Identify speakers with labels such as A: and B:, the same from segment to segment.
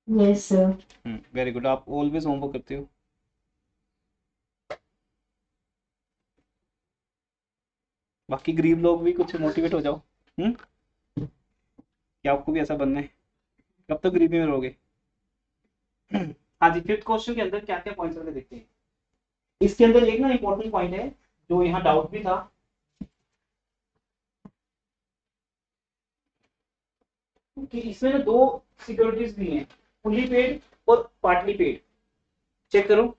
A: Yes sir.
B: Very good, आप always homework करते हो। बाकी गरीब लोग भी कुछ मोटिवेट हो जाओ। हम्म, कि आपको भी ऐसा बनना है। कब तक गरीबी में रहोगे? हाँ जी, फिफ्थ क्वेश्चन के अंदर क्या क्या पॉइंट्स हैं देखते हैं। इसके अंदर एक ना इंपॉर्टेंट पॉइंट है, जो यहाँ डाउट भी था कि इसमें ना दो सिक्योरिटीज भी हैं, फुली पेड और पार्टली पेड। चेक करो,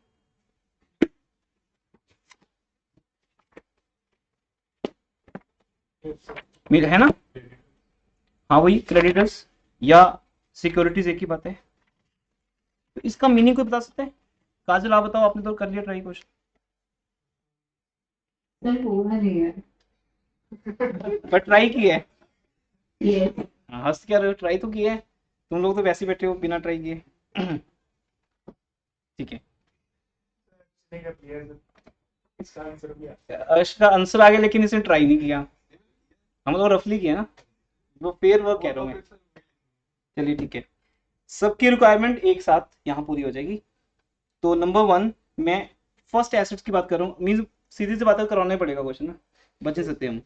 B: मिल है ना? हाँ वही क्रेडिटर्स या सिक्योरिटीज एक ही बात है। तो इसका मीनिंग कोई बता सकते हैं? काजल आप बताओ, आपने तो कर लिया ट्राई क्वेश्चन।
A: सर हुआ नहीं है।
B: पर ट्राई किया है।
A: यस।
B: हाँ, हंस क्या रहे हो, ट्राई तो किया है। तुम लोग तो वैसे ही बैठे हो बिना ट्राई किए। ठीक है, इसका आंसर आ गया लेकिन इसने ट्राई नहीं किया। हम लोग रफली किया ना, वो पेयर वर्क कह रहा हूँ मैं। चलिए ठीक है, सबकी रिक्वायरमेंट एक साथ यहाँ पूरी हो जाएगी। तो नंबर वन, मैं फर्स्ट एसेट्स की बात कर रहा हूँ, मीन सीधी सी बात कराना ही पड़ेगा क्वेश्चन ना, बच नहीं सकते हम,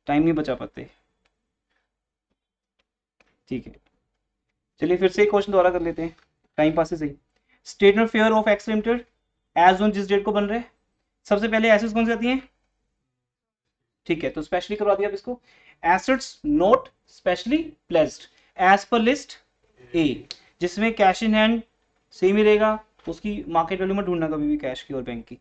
B: टाइम नहीं बचा पाते। ठीक है, चलिए फिर से एक क्वेश्चन दोबारा कर लेते हैं, टाइम पास से सही। Statement fair of X limited as on जिस डेट को बन रहे हैं, सबसे पहले एसेट्स कौन सी आती हैं? ठीक है, तो स्पेशली करवा दिया अब इसको। Assets not specially pledged as per list A, जिसमें कैश इन हैंड सेम ही रहेगा, उसकी मार्केट वैल्यू में ढूंढना कभी भी कैश की और बैंक की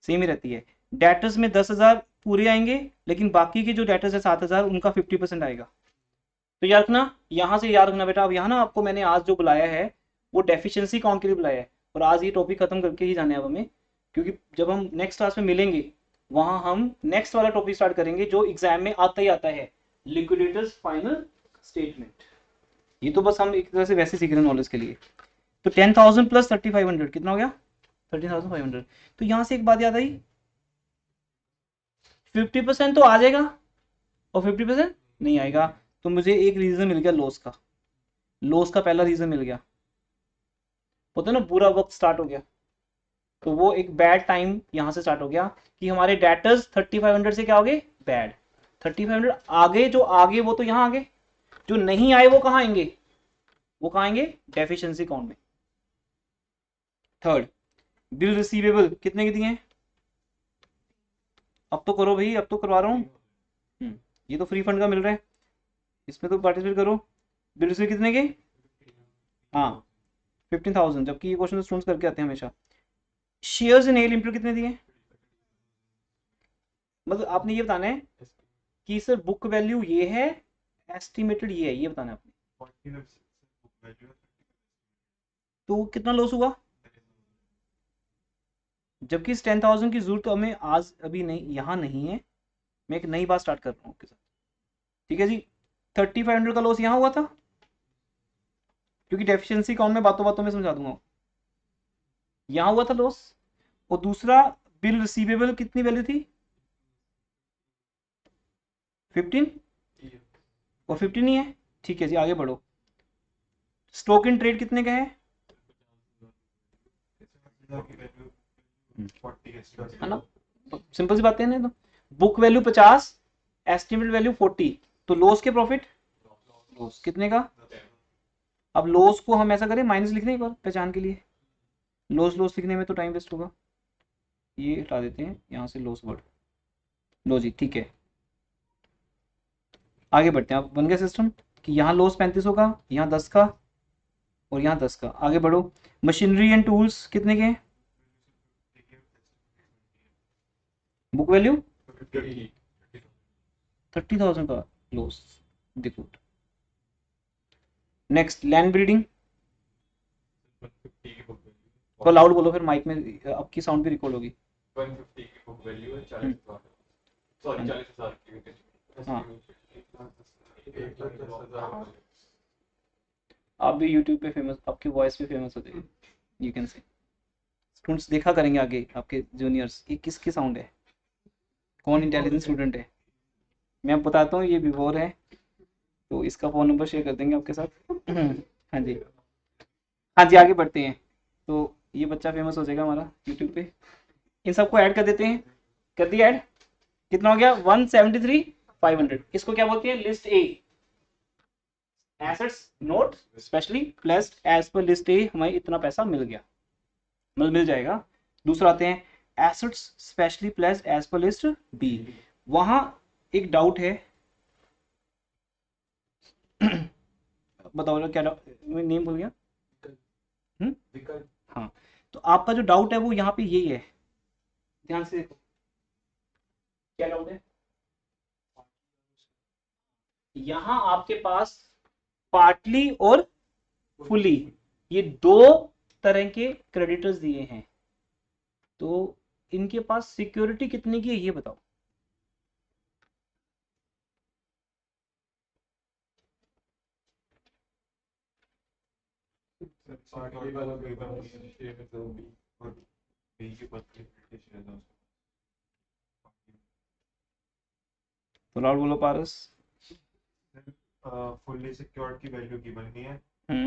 B: सेम ही रहती है। डेटर्स में 10,000 पूरे आएंगे, लेकिन बाकी के जो डेटर्स है 7,000 उनका 50% आएगा। तो याद रखना, यहाँ से याद रखना बेटा, अब यहाँ ना आपको मैंने आज जो बुलाया है वो डेफिशिएंसी काउंट के लिए बुलाया है, और आज ये टॉपिक खत्म करके ही जाने अब हमें, क्योंकि जब हम नेक्स्ट क्लास में मिलेंगे वहां हम नेक्स्ट वाला टॉपिक स्टार्ट करेंगे जो एग्जाम में आता ही आता है, लिक्विडेटर्स फाइनल स्टेटमेंट। ये तो बस हम एक तरह से वैसे सीख रहे हैं नॉलेज के लिए। तो 10,000 प्लस 3,500 कितना हो गया? 13,500। तो यहाँ से एक बात याद आई, 50% तो आ जाएगा और 50% नहीं आएगा। तो मुझे एक रीजन मिल गया लॉस का, लॉस का पहला रीजन मिल गया, होता है ना बुरा वक्त स्टार्ट हो गया। तो वो एक बैड टाइम यहाँ से स्टार्ट हो गया कि हमारे डेटर्स 3,500 से क्या हो गए? बैड। 3,500 आगे जो आगे वो तो यहाँ आगे, जो नहीं आए वो कहाँ आएंगे? वो कहाँ आएंगे? डेफिशिएंसी अकाउंट में। थर्ड, बिल रिसीवेबल कितने की दिए? अब तो करो भाई, अब तो करवा रहा हूँ। ये तो फ्री फंड का मिल रहा है, इसमें तो पार्टिसिपेट करो। बिल रिसीव कितने के? हाँ 15,000, जबकि ये क्वेश्चन स्टूडेंट्स करके आते हैं हमेशा। शेयर्स इन ए लिमिटेड कितने दिए? मतलब आपने ये बताना है कि सर बुक वैल्यू ये है, एस्टिमेटेड ये है, ये बताना है आपने। तो कितना लॉस हुआ? जबकि इस 10,000 की जरूरत तो हमें आज अभी नहीं, यहाँ नहीं है। मैं एक नई बात स्टार्ट कर रहा हूँ आपके साथ, ठीक है जी। 3,500 का लॉस यहाँ हुआ था, क्योंकि डेफिशिएंसी अकाउंट में बातों बातों में समझा दूंगा, यहाँ हुआ था लॉस। और दूसरा, बिल रिसीवेबल कितनी वैल्यू थी? 15, और 15 नहीं है। ठीक है जी, आगे बढ़ो। स्टॉक इन ट्रेड कितने का है? है ना, सिंपल सी बातें हैं ना। तो बुक वैल्यू 50, एस्टिमेट वैल्यू 40, तो लॉस के प्रॉफिट, लॉस कितने का? अब लॉस को हम ऐसा करें माइनस लिख दें एक बार पहचान के लिए, लॉस लॉस लिखने में तो टाइम वेस्ट होगा, ये हटा देते हैं यहाँ से लॉस वर्ड। लो जी ठीक है, आगे बढ़ते हैं। अब बन गया सिस्टम कि यहाँ लॉस 3500 का, यहाँ 10 का, और यहाँ 10 का। आगे बढ़ो, मशीनरी एंड टूल्स कितने के हैं? बुक वैल्यू 30,000 का लॉस, देखो। नेक्स्ट, लैंड ब्रीडिंग, को लाउड बोलो फिर माइक में आपकी साउंड भी रिकॉर्ड होगी। 150 की बुक वैल्यू है, 40,000, सॉरी 40,000 की। हाँ, आप भी यूट्यूब पे फेमस, आपकी वॉइस पे फेमस हो जाएगी, यू कैन से। स्टूडेंट्स देखा करेंगे आगे आपके जूनियर्स, ये किसकी साउंड है, कौन इंटेलिजेंट स्टूडेंट है। मैं आप बताता हूँ, ये विवोर है, तो इसका फ़ोन नंबर शेयर कर देंगे आपके साथ। हाँ जी, हाँ जी, आगे बढ़ते हैं। तो ये बच्चा फेमस हो जाएगा हमारा यूट्यूब पे। इन सबको ऐड कर देते हैं, कर दिया ऐड। कितना हो गया 173,500। इसको क्या बोलते हैं, list A, assets not specially pledged as per list A, हमें इतना पैसा मिल गया, मिल जाएगा। दूसरा आते हैं assets specially pledged as per list B. वहां एक डाउट है बताओ क्या डाउट, मैं नेम भूल गया। हाँ, तो आपका जो डाउट है वो यहाँ पे यही है, ध्यान से देखो क्या डाउट है। यहाँ आपके पास पार्टली और फुली, ये दो तरह के क्रेडिटर्स दिए हैं, तो इनके पास सिक्योरिटी कितने की है ये बताओ। तो लाउड बोलो पारस।
C: फुल्ली सिक्योर्ड की वैल्यू गिवन नहीं है,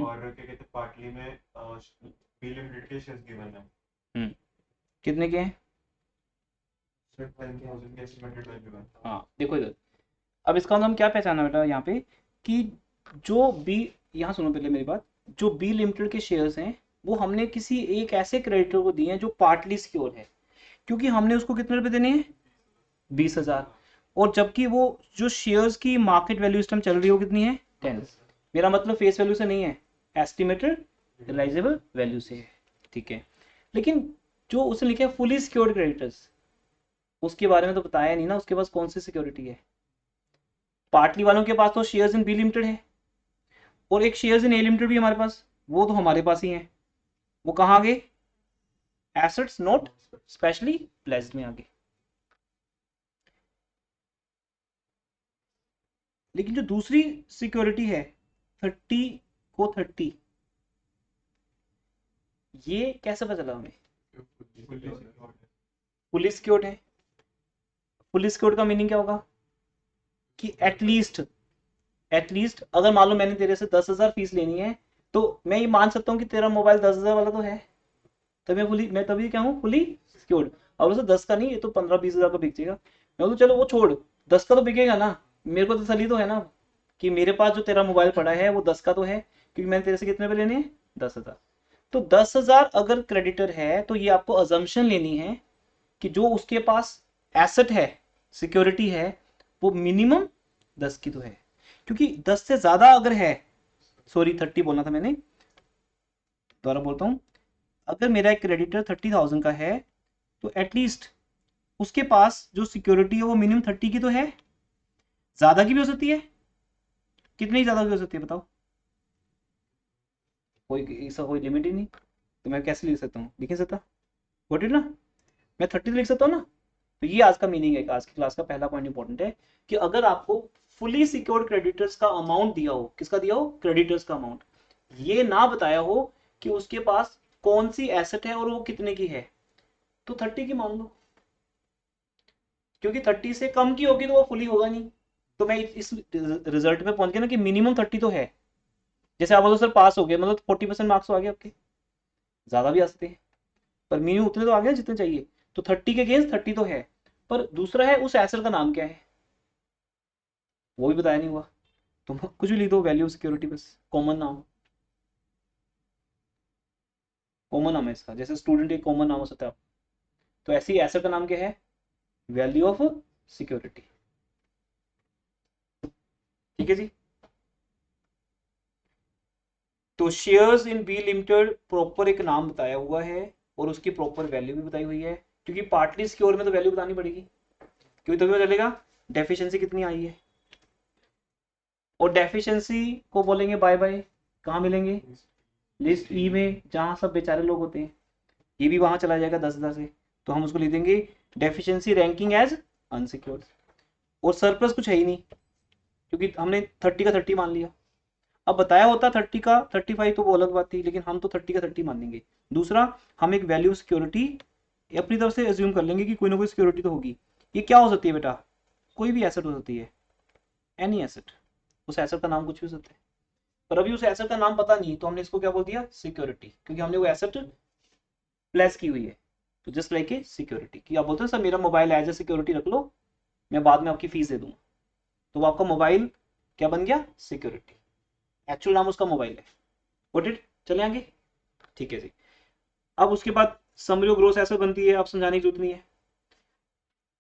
C: और क्या कहते हैं पार्टली में बी लिमिटेड के शेयर्स गिवन है।
B: कितने के हैं,
C: 10,000 की एस्टिमेटेड वैल्यू है।
B: हाँ देखो इधर, अब इसका मतलब हम क्या पहचाना बेटा यहाँ पे, कि जो बी, यहाँ सुनो पहले मेरी बात, जो बी लिमिटेड के शेयर्स हैं वो हमने किसी एक ऐसे क्रेडिटर को दिए हैं जो पार्टली सिक्योर है, क्योंकि हमने उसको कितने रुपए देने हैं 20,000, और जबकि वो जो शेयर्स की मार्केट वैल्यू इस टाइम चल रही है वो कितनी है 10। मेरा मतलब फेस वैल्यू से नहीं है, एस्टिमेटेड रियलाइजेबल वैल्यू से है, ठीक है। लेकिन जो उसने लिखा है फुली सिक्योर्ड क्रेडिटर्स, उसके बारे में तो बताया नहीं ना, उसके पास कौन सी सिक्योरिटी है। पार्टली वालों के पास तो शेयर्स इन बी लिमिटेड है, और एक शेयर्स इन ए लिमिटेड भी हमारे पास, वो तो हमारे पास ही है। वो कहाँ आ गए, एसेट्स नोट स्पेशली प्लेस्ड में आ गए। लेकिन जो दूसरी सिक्योरिटी है 30 को 30, ये कैसे पता चला हमें, पुलिस सिक्योर्ड है। पुलिस सिक्योर्ड का मीनिंग क्या होगा कि एटलीस्ट अगर मान लो मैंने तेरे से 10,000 फीस लेनी है, तो मैं ये मान सकता हूँ कि तेरा मोबाइल 10,000 वाला तो है, तो मैं तभी क्या हूँ फुली सिक्योर्ड। और उसे 10 का नहीं, ये तो 15-20 हजार का बिक जाएगा, मैं तो चलो वो छोड़, 10 का तो बिकेगा ना, मेरे को तसल्ली तो है ना कि मेरे पास जो तेरा मोबाइल पड़ा है वो 10 का तो है, क्योंकि मैंने तेरे से कितने पे लेने हैं 10,000। तो 10,000 अगर क्रेडिटर है तो ये आपको अजम्पशन लेनी है कि जो उसके पास एसेट है, सिक्योरिटी है, वो मिनिमम 10 की तो है, क्योंकि 10 से ज्यादा अगर है, सॉरी 30 बोलना था मैंने, दोबारा बोलता हूं, अगर मेरा एक क्रेडिटर 30,000 का है तो एटलीस्ट उसके पास जो सिक्योरिटी है वो मिनिमम 30 की तो है, ज्यादा की भी हो सकती है, कितनी ज्यादा की हो सकती है बताओ, कोई ऐसा कोई लिमिट ही नहीं, तो मैं कैसे लिख सकता हूँ, लिख नहीं सकता, वोट ना, मैं 30 लिख सकता हूँ ना। तो ये आज का मीनिंग है, आज की क्लास का पहला पॉइंट इंपॉर्टेंट है कि अगर आपको फुली सिक्योर्ड क्रेडिटर्स का अमाउंट दिया हो, किसका दिया हो, क्रेडिटर्स का अमाउंट, ये ना बताया हो कि उसके पास कौन सी एसेट है और वो कितने की है, तो 30 की मान लो, क्योंकि 30 से कम की होगी तो वो फुली होगा नहीं। तो मैं इस रिजल्ट पे पहुंच गया ना कि मिनिमम 30 तो है। जैसे आप बोलो सर पास हो गए मतलब 40% मार्क्स तो आ गए आपके, ज्यादा भी आ सकते हैं, पर मिनिमम उतने तो आ गए जितने चाहिए, तो 30 के अगेंस्ट 30 तो है। पर दूसरा है उस एसेट का नाम क्या है, वो भी बताया नहीं हुआ, तुम कुछ भी लिख दो वैल्यू सिक्योरिटी, बस कॉमन नाम, कॉमन नाम है इसका, जैसे स्टूडेंट एक कॉमन नाम हो सकता है, तो ऐसी एसेट का नाम क्या है, वैल्यू ऑफ सिक्योरिटी, ठीक है जी। तो shares in B limited proper एक नाम बताया हुआ है और उसकी प्रॉपर वैल्यू भी बताई हुई है, क्योंकि पार्टली सिक्योर में तो वैल्यू बतानी पड़ेगी, क्योंकि तभी पता चलेगा डेफिशिएंसी कितनी आई है। और डेफिशिएंसी को बोलेंगे बाय बाय, कहाँ मिलेंगे, लिस्ट ई में, जहाँ सब बेचारे लोग होते हैं, ये भी वहां चला जाएगा 10,000 से, तो हम उसको लिख देंगे डेफिशिएंसी रैंकिंग एज अनसिक्योर्ड। और सरप्लस कुछ है ही नहीं, क्योंकि हमने 30 का 30 मान लिया, अब बताया होता 30 का 35 तो वो अलग बात थी, लेकिन हम तो 30 का 30 मान लेंगे। दूसरा, हम एक वैल्यू सिक्योरिटी अपनी तरफ से एज्यूम कर लेंगे कि कोई ना कोई सिक्योरिटी तो होगी। ये क्या हो सकती है बेटा, कोई भी एसेट हो सकती है, एनी एसेट, उस एसेट का नाम कुछ भी हो सकता है। पर अभी उस एसेट का नाम पता नहीं, तो हमने इसको क्या बोल दिया, सिक्योरिटी, क्योंकि हमने वो एसेट प्लेस की हुई है। तो जस्ट लाइक ए सिक्योरिटी, कि आप बोलते हो सर मेरा मोबाइल एज ए सिक्योरिटी रख लो, मैं बाद में आपकी फीस दे दूंगा, तो वो आपका मोबाइल क्या बन गया, सिक्योरिटी, एक्चुअल नाम उसका मोबाइल है। गॉट इट, चले आगे, ठीक है जी। अब उसके बाद समरी ऑफ ग्रॉस एसेट बनती है, अब समझाने की जरूरत नहीं है।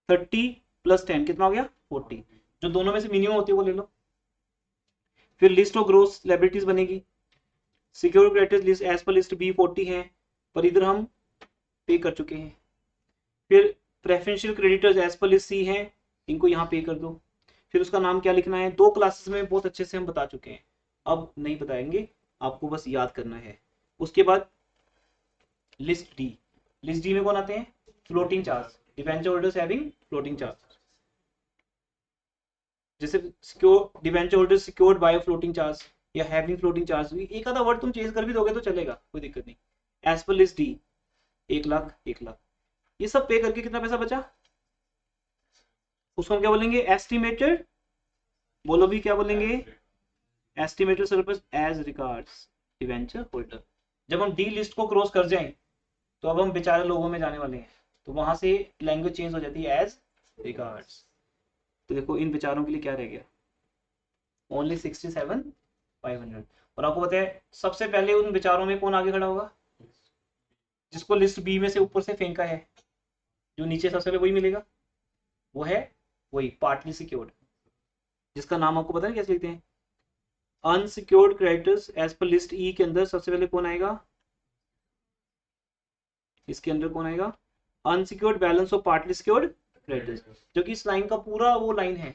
B: 30 + 10 कितना हो गया, 40, जो दोनों में से मिनिमम होती है वो ले लो। फिर लिस्ट ऑफ ग्रॉस लायबिलिटीज बनेगी, secure creditors list as per list B 40 है, पर इधर हम पे कर चुके हैं। फिर preferential creditors as per list C है, इनको यहाँ पे कर दो। फिर उसका नाम क्या लिखना है, 2 क्लासेस में बहुत अच्छे से हम बता चुके हैं, अब नहीं बताएंगे, आपको बस याद करना है। उसके बाद लिस्ट डी, लिस्ट डी में कौन आते हैं, floating charge, debenture holders having floating charge, जैसे secure debenture holders secured by floating charge या हैविंग फ्लोटिंग चार्ज, एक आधा वर्ड तुम चेंज कर भी दोगे तो चलेगा, कोई दिक्कत नहीं। As per list D 1 lakh 1 lakh, ये सब पे करके कितना पैसा बचा, उसको हम क्या बोलेंगे, एस्टिमेटेड, बोलो भी क्या बोलेंगे, estimated surplus as regards debenture holder. जब हम डी लिस्ट को क्रॉस कर जाएं तो अब हम बेचारे लोगों में जाने वाले हैं, तो वहां से लैंग्वेज चेंज हो जाती है एज रिगार्ड्स। तो देखो इन बेचारों के लिए क्या रह गया, ओनली 67,500। और आपको पता है सबसे पहले उन बेचारों में कौन आगे खड़ा होगा, जिसको लिस्ट बी में से ऊपर से फेंका है, जो नीचे सबसे पहले वही मिलेगा, वो है वही पार्टली सिक्योर्ड, जिसका नाम आपको पता है कैसे लिखते हैं, unsecured creditors as per list E के अंदर सबसे पहले कौन आएगा, इसके अंदर कौन आएगा, unsecured balance of partly secured creditors, जो कि इस लाइन का पूरा वो लाइन है,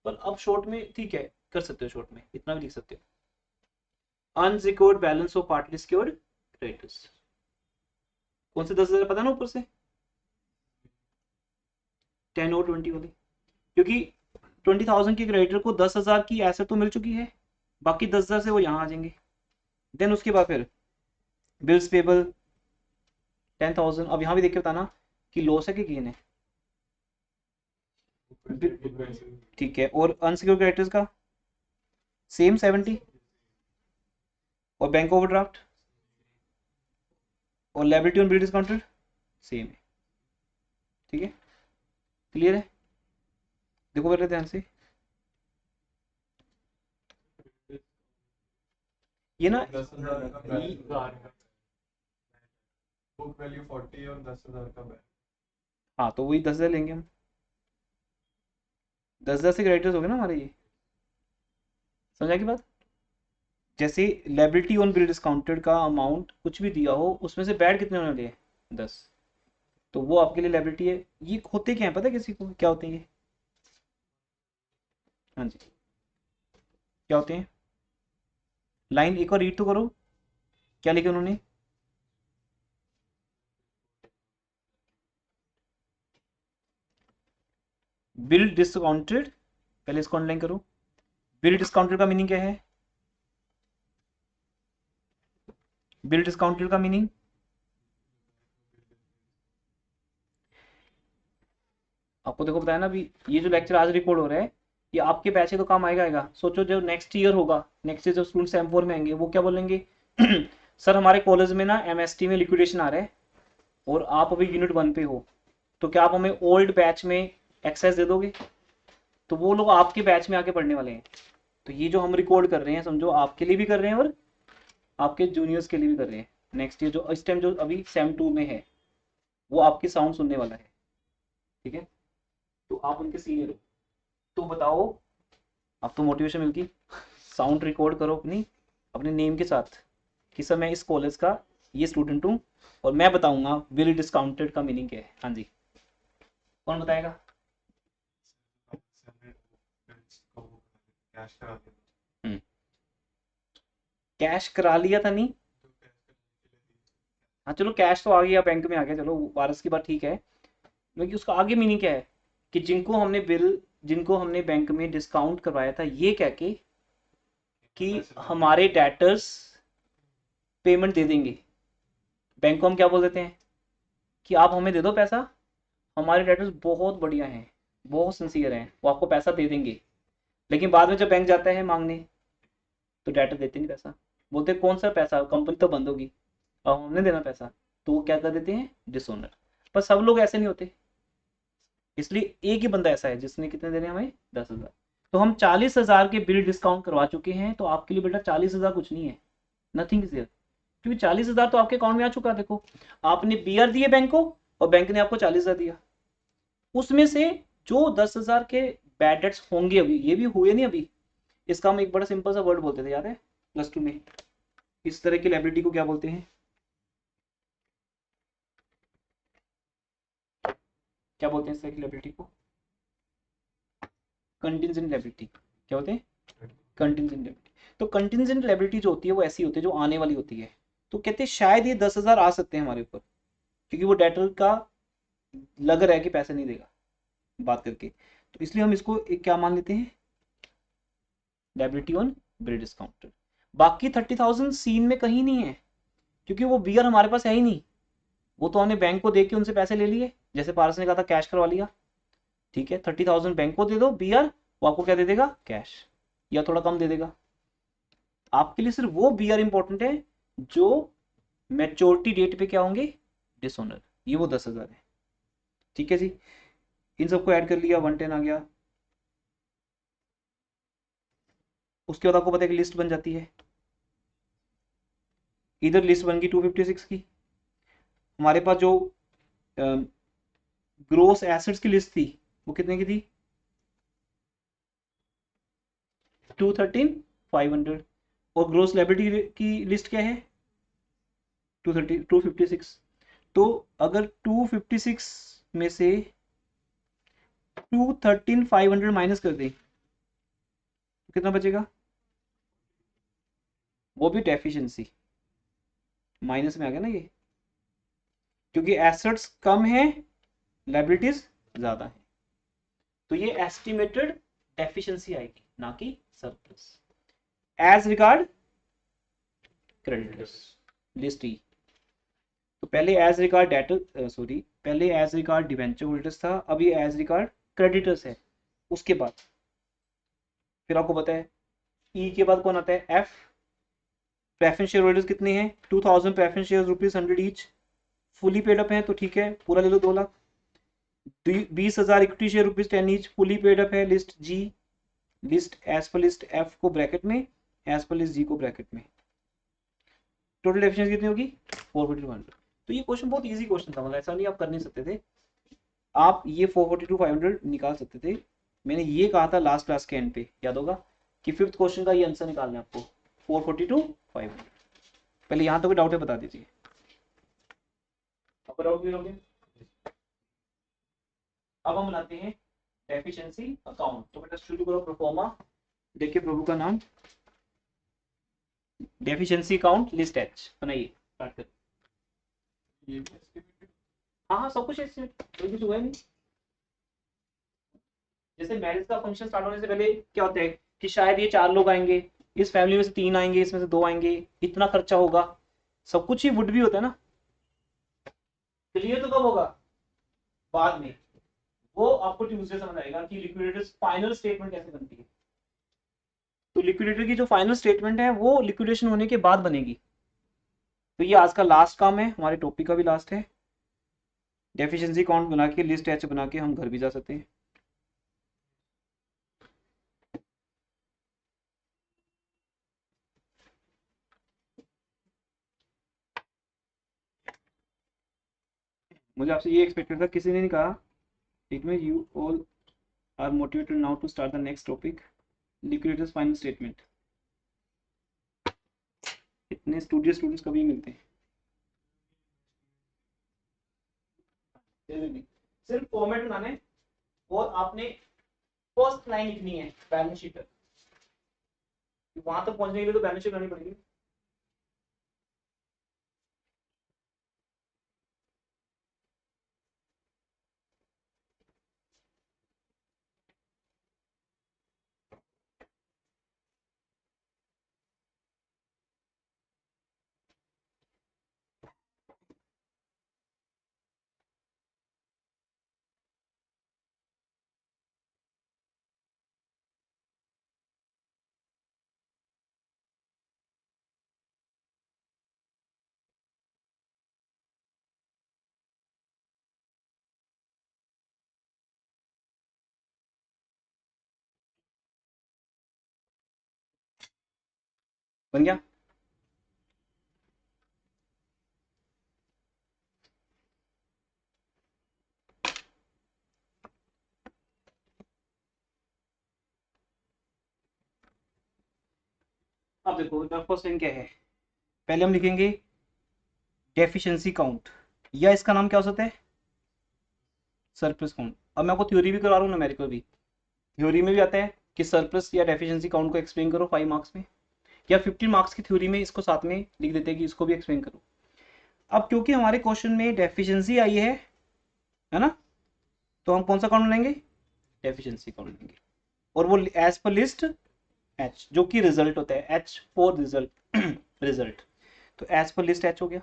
B: पर अब शॉर्ट में ठीक है कर सकते हो, शॉर्ट में इतना भी लिख सकते हो, unsecured balance of partly secured creditors. कौन से 10,000 पता ना ऊपर से, 10 और 20 वाली, क्योंकि 20,000 के क्रेडिटर को 10,000 की एसेट तो मिल चुकी है, बाकी 10,000 से वो यहाँ आ जाएंगे। देन उसके बाद फिर बिल्स पेबल 10,000, अब यहाँ भी देख के बताना कि लॉस है कि गेन है, ठीक है। और अनसिक्योर्ड क्रेडिटर्स का सेम 70, और बैंक ओवरड्राफ्ट और liability on bill discounted same है, ठीक है, क्लियर है। देखो पहले ध्यान से, ये ना
C: 10,000 का बैलेंस, बुक वैल्यू 40 और 10,000 का बैलेंस,
B: हाँ तो वही 10,000 लेंगे हम, 10,000 से क्रेडिटर्स हो गए ना हमारे, ये समझा की बात। जैसे लायबिलिटी ऑन बिल डिस्काउंटेड का अमाउंट कुछ भी दिया हो, उसमें से बैड कितने होने वाले हैं, 10, तो वो आपके लिए लायबिलिटी है। ये होते क्या है पता है किसी को, क्या होते हैं ये, हाँ जी क्या होते हैं, लाइन एक और रीड तो करो, क्या लिखे उन्होंने, बिल डिस्काउंटेड, पहले इसको अंडरलाइन करो, बिल डिस्काउंटेड का मीनिंग क्या है, बिल डिस्काउंटेड का मीनिंग, आपको देखो बताया ना अभी, ये जो लेक्चर आज रिकॉर्ड हो रहा है ये आपके पैसे तो काम आएगा आएगा। सोचो जब नेक्स्ट ईयर होगा, नेक्स्ट ईयर जब स्टूडेंट्स M4 में आएंगे, वो क्या बोलेंगे सर हमारे कॉलेज में ना MST में लिक्विडेशन आ रहा है और आप अभी यूनिट 1 पे हो, तो क्या आप हमें ओल्ड बैच में एक्सेस दे दोगे, तो वो लोग आपके बैच में आके पढ़ने वाले हैं। तो ये जो हम रिकॉर्ड कर रहे हैं समझो आपके लिए भी कर रहे हैं और आपके जूनियर्स के लिए भी कर रहे हैं। नेक्स्ट ईयर जो इस टाइम जो अभी सेम 2 में है वो आपकी साउंड सुनने वाला है, ठीक है, तो आप उनके सीनियर हो, तो बताओ, अब तो मोटिवेशन मिल गई, साउंड रिकॉर्ड करो अपनी अपने नेम के साथ कि सर मैं इस कॉलेज का ये स्टूडेंट हूँ और मैं बताऊंगा बिल डिस्काउंटेड का मीनिंग क्या है। हाँ जी कौन बताएगा,
C: कैश करा दिया,
B: कैश करा लिया था नहीं, हाँ चलो कैश तो आ गया, बैंक में आ गया, चलो वारस की बात ठीक है, लेकिन उसका आगे मीनिंग क्या है कि जिनको हमने बैंक में डिस्काउंट करवाया था ये कह के कि हमारे डेटर्स पेमेंट दे देंगे, बैंक को हम क्या बोल देते हैं कि आप हमें दे दो पैसा, हमारे डेटर्स बहुत बढ़िया हैं, बहुत सिंसियर हैं, वो आपको पैसा दे देंगे। लेकिन बाद में जब बैंक जाता है मांगने तो डेटर देते नहीं पैसा, बोलते कौन सा पैसा, कंपनी तो बंद होगी, अब हमने देना पैसा, तो वो क्या कर देते हैं, डिसओनर। पर सब लोग ऐसे नहीं होते, इसलिए एक ही बंदा ऐसा है जिसने कितने देने हमें, 10,000। तो हम 40,000 के बिल डिस्काउंट करवा चुके हैं, तो आपके लिए बेटा 40,000 कुछ नहीं है, नथिंग इज देयर, क्योंकि 40,000 तो आपके अकाउंट में आ चुका है। देखो आपने बीआर दिए बैंक को और बैंक ने आपको 40,000 दिया, उसमें से जो 10,000 के बैड डेट्स होंगे, अभी ये भी हुए नहीं अभी, इसका हम एक बड़ा सिंपल सा वर्ड बोलते थे, याद है +2 में, इस तरह की लायबिलिटी को क्या बोलते हैं, क्या बोलते हैं इस तरह की लायबिलिटी को, कंटिजेंट लायबिलिटी। क्या होते हैं, कंटिजेंट लायबिलिटी। तो कंटिजेंट लायबिलिटी जो होती है वो ऐसी होती है जो आने वाली होती है, तो कहते हैं शायद ये 10,000 आ सकते हैं हमारे ऊपर, क्योंकि वो डेटर का लग रहा है कि पैसे नहीं देगा बात करके, तो इसलिए हम इसको एक क्या मान लेते हैं, लायबिलिटी ऑन बिल डिस्काउंटेड। बाकी 30,000 सीन में कहीं नहीं है, क्योंकि वो बीआर हमारे पास है ही नहीं, वो तो हमने बैंक को दे के उनसे पैसे ले लिए, जैसे पारस ने कहा था कैश करवा लिया, ठीक है, 30,000 बैंक को दे दो बीआर, वो आपको क्या दे देगा, कैश, या थोड़ा कम दे देगा। आपके लिए सिर्फ वो बीआर इंपॉर्टेंट है जो मैच्योरिटी डेट पे क्या होंगे, डिसऑनर, ये वो 10,000 है, ठीक है जी। इन सबको ऐड कर लिया, 110 आ गया। उसके बाद आपको पता है कि लिस्ट बन जाती है, इधर लिस्ट बन गई 256 की, हमारे पास जो ग्रोस एसेट्स की लिस्ट थी वो कितने की थी, 213,500, और ग्रोस लायबिलिटी की लिस्ट क्या है, 256। तो अगर 256 में से 213,500 माइनस कर दें तो कितना बचेगा, वो भी डेफिशिएंसी माइनस में आ गया ना ये, क्योंकि एसेट्स कम है लायबिलिटीज ज्यादा है, तो ये एस्टिमेटेड डेफिशिएंसी आएगी, ना कि surplus. As regard creditors list E, तो पहले एज रिगार्ड डेटर, सॉरी पहले एज रिगार्ड डिवेंचर होल्डर्स था, अभी एज रिगार्ड क्रेडिटर्स है। उसके बाद फिर आपको पता है ई के बाद कौन आता है, एफ। प्रेफरेंस शेयर होल्डर्स कितने हैं, 2,000 preference share ₹100 each, fully paid up है तो ठीक है, पूरा ले लो 2 lakh. 20,000 equity share ₹10 each, fully paid up है, list G, list as per list F को ब्रैकेट में, एज पर लिस्ट जी को ब्रैकेट में, टोटल एफिशिएंसी कितनी होगी, 442,500। तो ये क्वेश्चन बहुत इजी क्वेश्चन था, मतलब ऐसा नहीं आप कर नहीं सकते थे, आप ये 442,500 निकाल सकते थे। मैंने ये कहा था लास्ट क्लास के एंड पे, याद होगा कि 5th क्वेश्चन का ये आंसर निकालना है आपको, 442,500। पहले यहाँ तो कोई डाउट है बता दीजिए, अब डाउट भी लोगे। अब हम बनाते हैं एफिशिएंसी अकाउंट, तो बेटा शुरू करो प्रोफॉर्मा, देखिए प्रभु का नाम, डेफिशिएंसी अकाउंट लिस्ट एच बनाइए, स्टार्ट कर। हाँ हाँ सब कुछ ऐसे कोई कुछ हुआ ही नहीं। जैसे मैरिज का फंक्शन स्टार्ट होने से पहले क्या होता है कि शायद ये 4 लोग आएंगे, इस फैमिली में से 3 आएंगे, इसमें से 2 आएंगे, इतना खर्चा होगा, सब कुछ ही वुड भी होता है ना। क्लियर तो कब होगा, बाद में, वो आपको ट्यूसडे समझ आएगा कि लिक्विडेटर्स फाइनल स्टेटमेंट कैसे बनती है। तो लिक्विडेटर की जो फाइनल स्टेटमेंट है वो लिक्विडेशन होने के बाद बनेगी। तो ये आज का लास्ट काम है, हमारे टॉपिक का भी लास्ट है। डेफिशिएंसी अकाउंट बना के, लिस्ट एच बना के हम घर भी जा सकते हैं। मुझे आपसे ये एक्सपेक्टेड था, किसी ने नहीं कहा, इट में you all are motivated now to start the next topic, liquidator's final statement. इतने स्टूडेंट्स कभी मिलते हैं, सिर्फ फॉर्मेट बनाना है, और आपने फर्स्ट लाइन लिखनी है बैलेंस शीट, वहां तक पहुंचने के लिए तो बैलेंस शीट करनी पड़ेगी। बन गया। अब देखो फर्स्ट लाइन क्या है, पहले हम लिखेंगे डेफिशिएंसी काउंट, या इसका नाम क्या हो सकता है, सरप्लस काउंट। अब मैं आपको थ्योरी भी करा रहा हूँ, न्यूमेरिकल भी। थ्योरी में भी आता है कि सरप्लस या डेफिशिएंसी काउंट को एक्सप्लेन करो 5 मार्क्स में, या 15 मार्क्स की थ्योरी में इसको साथ में लिख देते हैं कि इसको भी एक्सप्लेन करो। अब क्योंकि हमारे क्वेश्चन में डेफिशिएंसी आई है ना, तो हम कौन सा काउंट लेंगे, डेफिशिएंसी काउंट लेंगे, और वो एज पर लिस्ट एच, जो कि रिजल्ट होता है, एच फॉर रिजल्ट रिजल्ट, तो एज पर लिस्ट एच हो गया।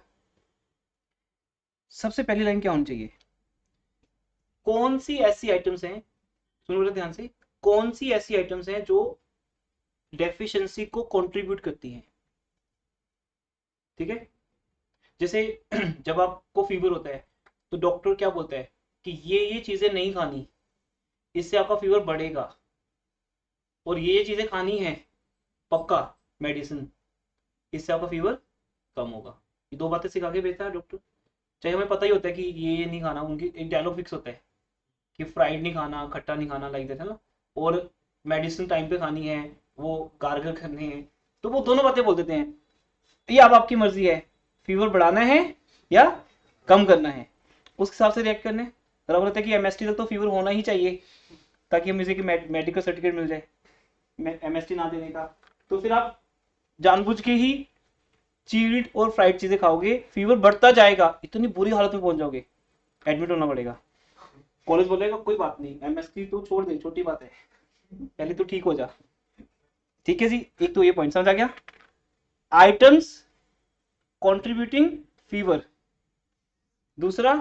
B: सबसे पहली लाइन क्या होनी चाहिए, कौन सी ऐसी आइटम्स हैं, सुनो ध्यान से, कौन सी ऐसी आइटम्स हैं जो डेफिशिएंसी को कंट्रीब्यूट करती हैं। ठीक है, जैसे जब आपको फीवर होता है तो डॉक्टर क्या बोलता है कि ये चीजें नहीं खानी, इससे आपका फीवर बढ़ेगा, और ये चीजें खानी है पक्का मेडिसिन, इससे आपका फीवर कम होगा। ये 2 बातें सिखा के भेजता है डॉक्टर। चाहे हमें पता ही होता है कि ये नहीं खाना, उनकी एक डायलॉग फिक्स होता है कि फ्राइड नहीं खाना, खट्टा नहीं खाना, लाइक दैट है ना, और मेडिसिन टाइम पे खानी है, वो गार्गल करने हैं, तो वो दोनों बातें बोल देते हैं। ये अब आपकी मर्जी है, फीवर बढ़ाना है या कम करना है, उस हिसाब से रिएक्ट करने। बराबर होता है कि एमएसटी तक तो फीवर होना ही चाहिए ताकि हमें इसे मेडिकल सर्टिफिकेट मिल जाए, एमएसटी ना देने का, तो फिर आप जानबूझ के ही चीट और फ्राइड चीजें खाओगे, फीवर बढ़ता जाएगा, इतनी बुरी हालत में पहुंच जाओगे, एडमिट होना पड़ेगा। कॉलेज बोलेगा कोई बात नहीं, एमएसटी तो छोड़ दे, छोटी बात है, पहले तो ठीक हो जा। ठीक है जी, एक तो ये पॉइंट समझ आ गया, आइटम्स कंट्रीब्यूटिंग फीवर। दूसरा,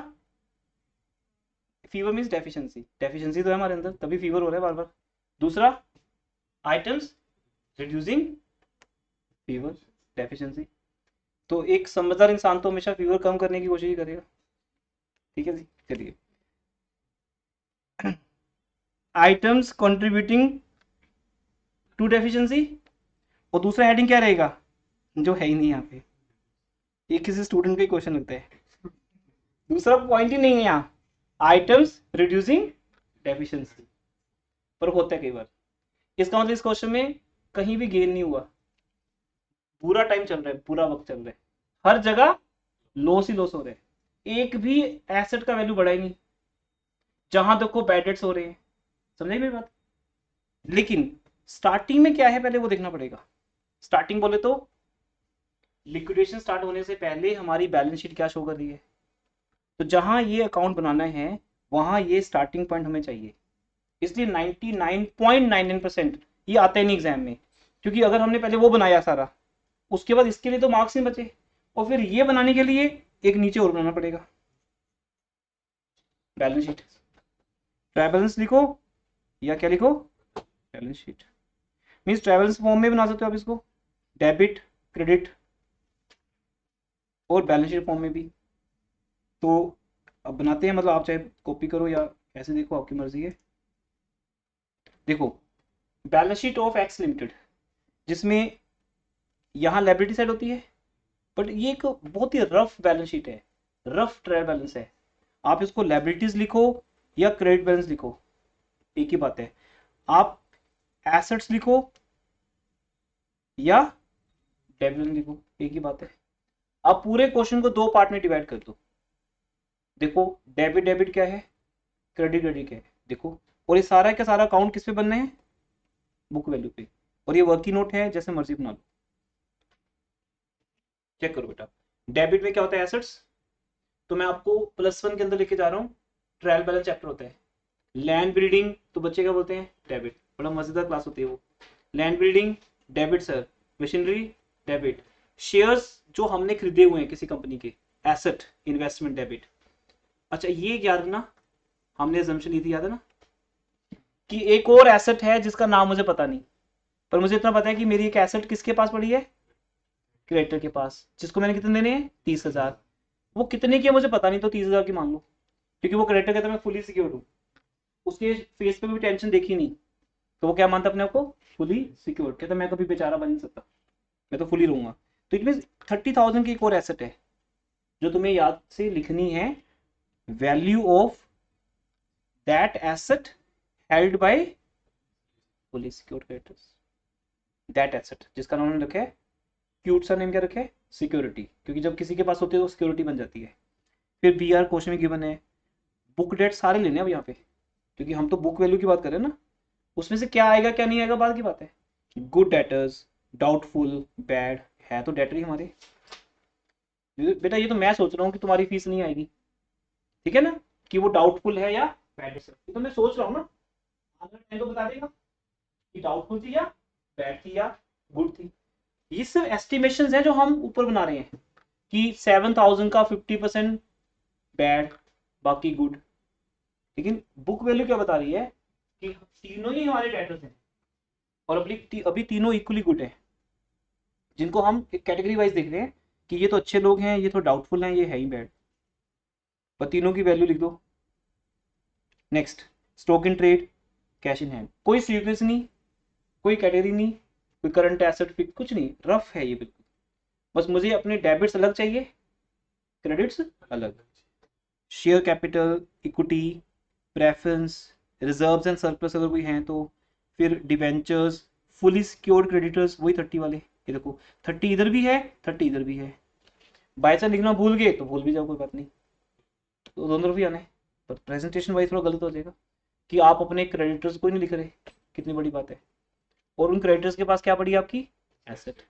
B: फीवर मींस डेफिशिएंसी, डेफिशिएंसी तो है हमारे अंदर तभी फीवर हो रहा है बार बार। दूसरा, आइटम्स रिड्यूसिंग फीवर, डेफिशिएंसी। तो एक समझदार इंसान तो हमेशा फीवर कम करने की कोशिश करेगा। ठीक है जी, चलिए, आइटम्स कंट्रीब्यूटिंग टू डेफिशिएंसी, और दूसरा हेडिंग क्या रहेगा, जो है ही नहीं यहाँ पे, ये किसी स्टूडेंट का क्वेश्चन लगता है, दूसरा पॉइंट ही नहीं है यहाँ, आइटम्स रिड्यूसिंग डेफिशिएंसी, पर होता है कई बार। इसका मतलब इस क्वेश्चन में कहीं भी गेन नहीं हुआ, पूरा टाइम चल रहा है, पूरा वक्त चल रहा है, हर जगह लॉस ही लॉस हो रहा है, एक भी एसेट का वैल्यू बढ़ा ही नहीं, जहां देखो बैड डेट्स हो रहे हैं। समझे मेरी बात। लेकिन स्टार्टिंग में क्या है पहले वो देखना पड़ेगा। स्टार्टिंग बोले तो लिक्विडेशन स्टार्ट होने से पहले हमारी बैलेंस शीट क्या शो कर रही है, तो जहां ये अकाउंट बनाना है वहां ये स्टार्टिंग पॉइंट हमें चाहिए। इसलिए 99.99% ये आता ही नहीं एग्जाम में, क्योंकि अगर हमने पहले वो बनाया सारा, उसके बाद इसके लिए तो मार्क्स नहीं बचे, और फिर ये बनाने के लिए एक नीचे और बनाना पड़ेगा, बैलेंस शीट। ट्रायल बैलेंस लिखो या क्या लिखो, balance sheet. Means trial balance form में बना सकते हो आप इसको, डेबिट क्रेडिट और बैलेंस शीट फॉर्म में भी। तो अब बनाते हैं, मतलब आप चाहे कॉपी करो या ऐसे देखो, आपकी मर्जी है। देखो, balance sheet of X limited, जिसमें यहाँ लायबिलिटी साइड होती है, बट ये एक बहुत ही रफ बैलेंस शीट है, रफ ट्रायल बैलेंस है। आप इसको लायबिलिटीज लिखो या क्रेडिट बैलेंस लिखो, एक ही बात है। आप एसेट्स लिखो या डेबिट लिखो, एक ही बात है। आप पूरे क्वेश्चन को 2 पार्ट में डिवाइड कर दो। देखो, डेबिट डेबिट क्या है, क्रेडिट क्रेडिट क्या है, देखो। और ये सारा का सारा अकाउंट किस पे बनना है, बुक वैल्यू पे, और ये वर्किंग नोट है, जैसे मर्जी बना लो। चेक करो बेटा, डेबिट में क्या होता है, एसेट्स, तो मैं आपको +1 के अंदर लेके जा रहा हूँ, ट्रायल बैलेंस चैप्टर होता है। लैंड ब्रीडिंग तो बच्चे क्या बोलते हैं, डेबिट, बड़ा मजेदार क्लास होती है वो। Land breeding debit sir, machinery debit, shares जो हमने खरीदे हुए हैं किसी कंपनी के, एसेट इन्वेस्टमेंट डेबिट। अच्छा, ये याद रखना, हमने assumption ली थी, याद है ना, कि एक और एसेट है जिसका नाम मुझे पता नहीं, पर मुझे इतना पता है कि मेरी एक एसेट किसके पास पड़ी है, क्रेडिटर के पास, जिसको मैंने कितने देने हैं, 30,000। वो कितने की है मुझे पता नहीं, तो 30,000 की मान लो, क्योंकि वो क्रेडिटर कहता है मैं फुली सिक्योर्ड हूँ, उसके फेस पे भी टेंशन देखी नहीं, तो वो क्या मानता अपने आप को, फुली सिक्योर्ड, कहता मैं कभी बेचारा बन नहीं सकता, मैं तो फुली रहूंगा। तो इट मीन 30,000 की एक और एसेट है जो तुम्हें याद से लिखनी है, value of that asset held by fully secured creditors, that asset जिसका नाम उन्होंने रखा है, क्यूट सा नेम क्या रखा है, सिक्योरिटी, क्योंकि जब किसी के पास होती है तो सिक्योरिटी बन जाती है। फिर बी आर क्वेश्चन में गिवन है, बुक डेट सारे लेने अब यहाँ पे, क्योंकि हम तो बुक वैल्यू की बात कर रहे हैं ना, उसमें से क्या आएगा क्या नहीं आएगा बाद की बात है। गुड डेटर्स, डाउटफुल, बैड, है तो डेटर ही हमारे। बेटा ये तो मैं सोच रहा हूँ कि तुम्हारी फीस नहीं आएगी, ठीक है ना, कि वो डाउटफुल है या बैड, तो मैं सोच रहा हूँ ना, आगे तो बता देगा कि डाउटफुल थी या बैड थी या गुड थी। ये सब एस्टिमेशन है जो हम ऊपर बना रहे हैं कि 7,000 का 50% बैड, बाकी गुड। लेकिन बुक वैल्यू क्या बता रही है कि तीनों ही हमारे डेटर्स हैं और अभी तीनों इक्वली गुड है, जिनको हम कैटेगरी वाइज देख रहे हैं कि ये तो अच्छे लोग हैं, ये तो डाउटफुल हैं, ये है ही बैड, पर तीनों की वैल्यू लिख दो। Next, stock in trade, cash in hand, कोई सीक्वेंस नहीं, कोई कैटेगरी नहीं, कोई करंट एसेट फिक्स, कुछ नहीं, रफ है ये बिल्कुल। बस मुझे अपने डेबिट्स अलग चाहिए, क्रेडिट्स अलग, share capital, equity, preference, reserves and surplus अगर कोई हैं तो, फिर डिवेंचर्स, फुली सिक्योर्ड क्रेडिटर्स, वही 30 वाले, ये देखो 30 इधर भी है 30 इधर भी है, बाय चांस लिखना भूल गए तो भूल भी जाओ, कोई बात नहीं, तो दोनों तरफ ही आना है। पर प्रेजेंटेशन वाइज थोड़ा गलत हो जाएगा कि आप अपने क्रेडिटर्स को ही नहीं लिख रहे, कितनी बड़ी बात है, और उन क्रेडिटर्स के पास क्या पड़ी आपकी, एसेट,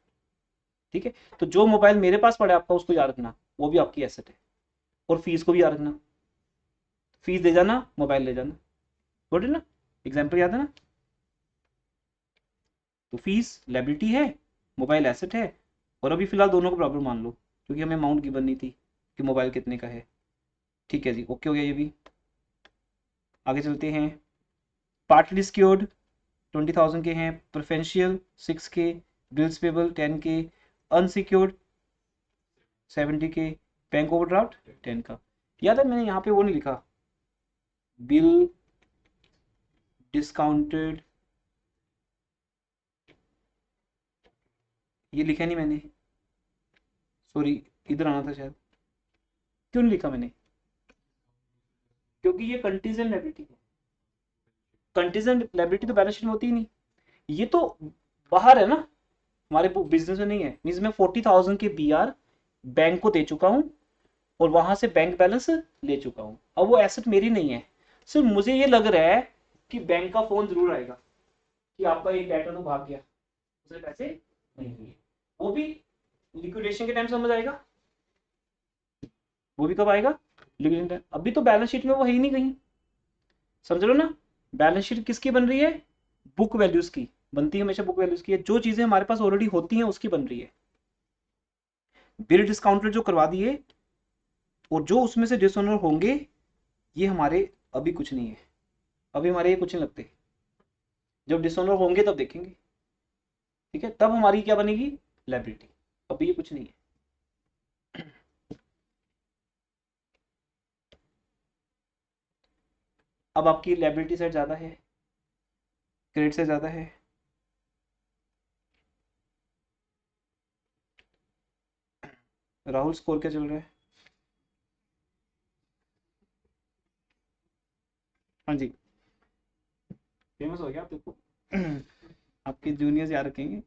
B: ठीक है। तो जो मोबाइल मेरे पास पड़ा है आपका, उसको याद रखना, वो भी आपकी एसेट है, और फीस को भी याद रखना, फीस दे जाना, मोबाइल ले जाना, गुड है ना, एग्जाम्पल याद है ना। तो फीस लायबिलिटी है, मोबाइल एसेट है, और अभी फिलहाल दोनों को बराबर मान लो, क्योंकि हमें अमाउंट गिवन नहीं थी कि मोबाइल कितने का है, ठीक है जी, ओके हो गया ये भी। आगे चलते हैं, पार्टली सिक्योर्ड 20,000 के हैं, प्रेफरेंशियल 6 के, बिल्स पेबल 10 के, अनसिक्योर्ड 70 के, बैंक ओवरड्राफ्ट 10 का। याद है मैंने यहाँ पे वो नहीं लिखा, बिल डिस्काउंटेड, ये लिखा नहीं मैंने, सॉरी इधर आना था शायद, क्यों नहीं लिखा मैंने, क्योंकि ये कंटीजेंट लायबिलिटी है, कंटीजेंट लायबिलिटी तो बैलेंस शीट में होती ही नहीं, ये तो बाहर है ना, हमारे बिजनेस में नहीं है। मींस मैं 40,000 के बीआर बैंक को दे चुका हूँ और वहां से बैंक बैलेंस ले चुका हूँ, अब वो एसेट मेरी नहीं है, सिर्फ मुझे ये लग रहा है कि बैंक का फोन जरूर आएगा कि आपका एक डेटा तो भाग गया, उससे पैसे नहीं हुए, वो भी लिक्विडेशन के टाइम समझ आएगा, वो भी कब आएगा, लिक्विडेशन टाइम। अभी तो बैलेंस शीट में वो है ही नहीं कहीं, समझ लो ना, बैलेंस शीट किसकी बन रही है, बुक वैल्यूज की बनती है, हमेशा बुक वैल्यूज की है, जो चीजें हमारे पास ऑलरेडी होती हैं उसकी बन रही है। बिल डिस्काउंटेड जो करवा दिए और जो उसमें से डिसऑनर होंगे, ये हमारे अभी कुछ नहीं है, अभी हमारे ये कुछ नहीं लगते, जब डिसऑनर होंगे तब देखेंगे, ठीक है, तब हमारी क्या बनेगी, लायबिलिटी, अभी ये कुछ नहीं है। अब आपकी लायबिलिटी साइड ज्यादा है, क्रेडिट से ज्यादा है, राहुल स्कोर क्या चल रहा है, हाँ जी, फेमस हो गया आप देखो, आपके जूनियर्स याद रखेंगे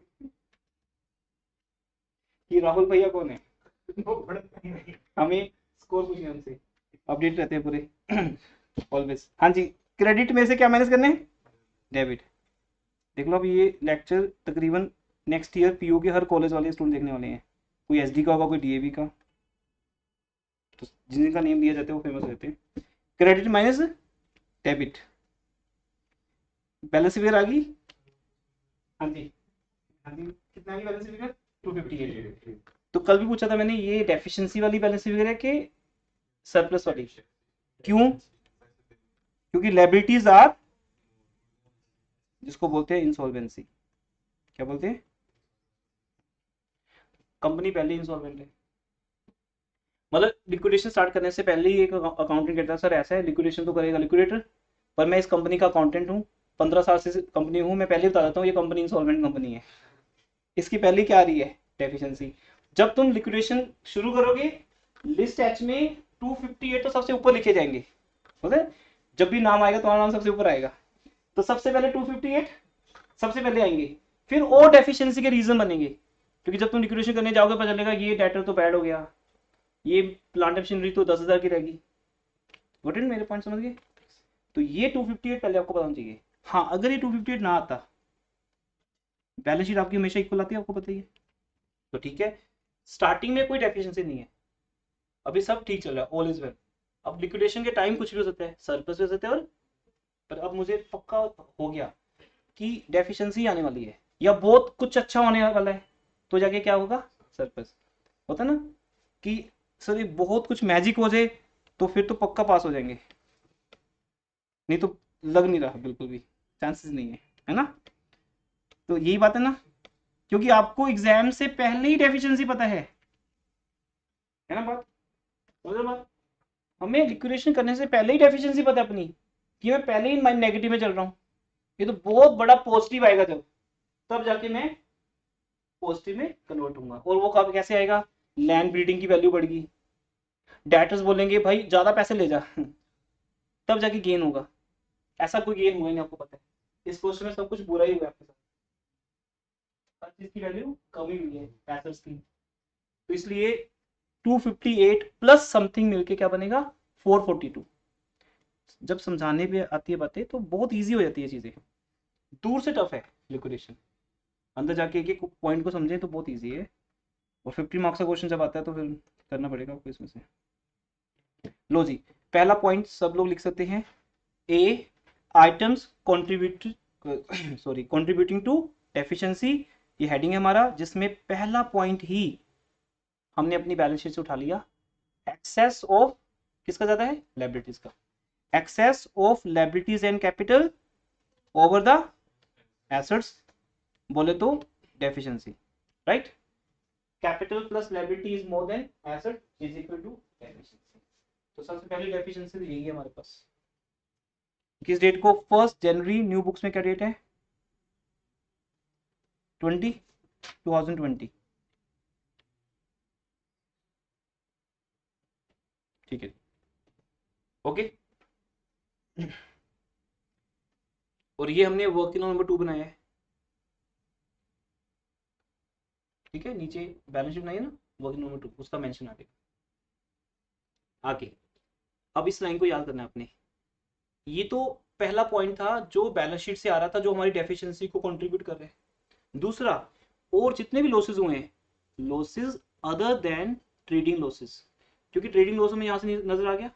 B: कि राहुल भैया कौन है, हमें स्कोर पूछिए हमसे, अपडेट रहते हैं पूरे ऑलवेज। हाँ जी, क्रेडिट में से क्या मैनेज करने हैं, डेबिट। देख लो अभी ये लेक्चर तकरीबन नेक्स्ट ईयर पीयू के हर कॉलेज वाले स्टूडेंट देखने वाले हैं, कोई एसडी का होगा, कोई डीएवी का, तो जिनका नेम दिया जाता है वो फेमस रहते हैं। Credit minus debit, balance figure आ गई, हाँ जी, हाँ जी, कितना आ गई बैलेंस फिगर, 258। तो कल भी पूछा था मैंने, ये डेफिशिएंसी वाली बैलेंस फिगर है कि सरप्लस वाली, क्यों, क्योंकि लायबिलिटीज आर, जिसको बोलते हैं इंसॉल्वेंसी, क्या बोलते हैं, कंपनी पहले इंसॉल्वेंट है, मतलब लिक्विडेशन स्टार्ट करने से पहले ही एक अकाउंटेंट कहता है सर ऐसा है, लिक्विडेशन तो करेगा लिक्विडेटर, पर मैं इस कंपनी का अकाउंटेंट हूँ, 15 साल से कंपनी हूँ, मैं पहले बता देता हूँ ये कंपनी इंसॉल्वेंट कंपनी है, इसकी पहले क्या आ रही है, डेफिशिएंसी। जब तुम लिक्विडेशन शुरू करोगे लिस्ट एच में 258 तो सबसे ऊपर लिखे जाएंगे, बोले जब भी नाम आएगा तुम्हारा नाम सबसे ऊपर आएगा, तो सबसे पहले 258 सबसे पहले आएंगे, फिर और डेफिशिएंसी के रीजन बनेंगे, क्योंकि जब तुम लिक्विडेशन करने जाओगे पता चलेगा ये डेटर तो बैड हो गया, ये प्लांट मशीनरी तो 10,000 की रहेगी। गॉट इट, मेरे पॉइंट समझ गए? तो ये 258 पहले आपको पता होना चाहिए। हाँ, अगर ये 258 ना आता, बैलेंस शीट आपकी हमेशा इक्वल आती है, आपको पता ही है, तो ठीक है, स्टार्टिंग में कोई डेफिशिएंसी नहीं है, अभी सब ठीक चल रहा है, ऑल इज वेल। अब लिक्विडेशन के टाइम कुछ भी हो सकता है, सरप्लस भी हो सकता है, और पर अब मुझे पक्का हो गया कि डेफिशिएंसी आने वाली है या बहुत कुछ अच्छा होने वाला है, तो जाके क्या होगा, सरप्लस। होता ना कि सर ये बहुत कुछ मैजिक हो जाए तो फिर तो पक्का पास हो जाएंगे, नहीं तो लग नहीं रहा, बिल्कुल भी चांसेस नहीं है ना? तो यही बात है ना, क्योंकि आपको एग्जाम से पहले ही डेफिशिएंसी पता है ना बात, समझ बात? हमें लिक्विडेशन करने से पहले ही डेफिशिएंसी पता है अपनी, कि मैं पहले ही नेगेटिव में चल रहा हूँ, ये तो बहुत बड़ा पॉजिटिव आएगा जब, तब जाके मैं पॉजिटिव में कन्वर्ट होऊंगा। और वो कब कैसे आएगा, लैंड ब्रीडिंग की वैल्यू बढ़ेगी, डेटर्स बोलेंगे भाई ज्यादा पैसे ले जा तब जाके गेन होगा, ऐसा कोई गेन हुआ नहीं, आपको पता है इस क्वेश्चन में सब कुछ बुरा ही हुआ आपके साथ, हर चीज की वैल्यू कम ही हुई है पैसेज की, तो इसलिए 258 प्लस समथिंग मिलके क्या बनेगा, 442। जब समझाने पे आती है बातें तो बहुत इजी हो जाती है चीजें, दूर से टफ है लिक्विडेशन, अंदर जाके एक एक पॉइंट को समझें तो बहुत इजी है, और 50 मार्क्स का क्वेश्चन जब आता है तो फिर करना पड़ेगा आपको इसमें से। लो जी, पहला पॉइंट सब लोग लिख सकते हैं, ए आइटम्स कंट्रीब्यूटिंग टू डेफिशिएंसी, ये हेडिंग है हमारा, जिसमें पहला पॉइंट ही हमने अपनी बैलेंस शीट से उठा लिया, एक्सेस ऑफ किसका ज्यादा है, लायबिलिटीज का, excess of liabilities and capital over the assets, बोले तो deficiency, right? Capital plus liability is more than asset is equal to deficiency. तो सबसे पहली डेफिशिएंसी यही है हमारे पास। किस डेट को, 1 जनवरी, न्यू बुक्स में क्या डेट है, 2020, ठीक है, ओके। और ये हमने वर्किंग नंबर 2 बनाया है, ठीक है, नीचे बैलेंस शीट बनाई है ना, वर्किंग नंबर 2 उसका मेंशन आ गया आगे। अब इस लाइन को याद करना है आपने, ये तो पहला पॉइंट था जो बैलेंस शीट से आ रहा था, जो हमारी डेफिशिएंसी को कंट्रीब्यूट कर रहे हैं। दूसरा, और जितने भी लॉसेस हुए हैं, losses other than trading losses, क्योंकि ट्रेडिंग लॉस में यहां से नजर आ गया।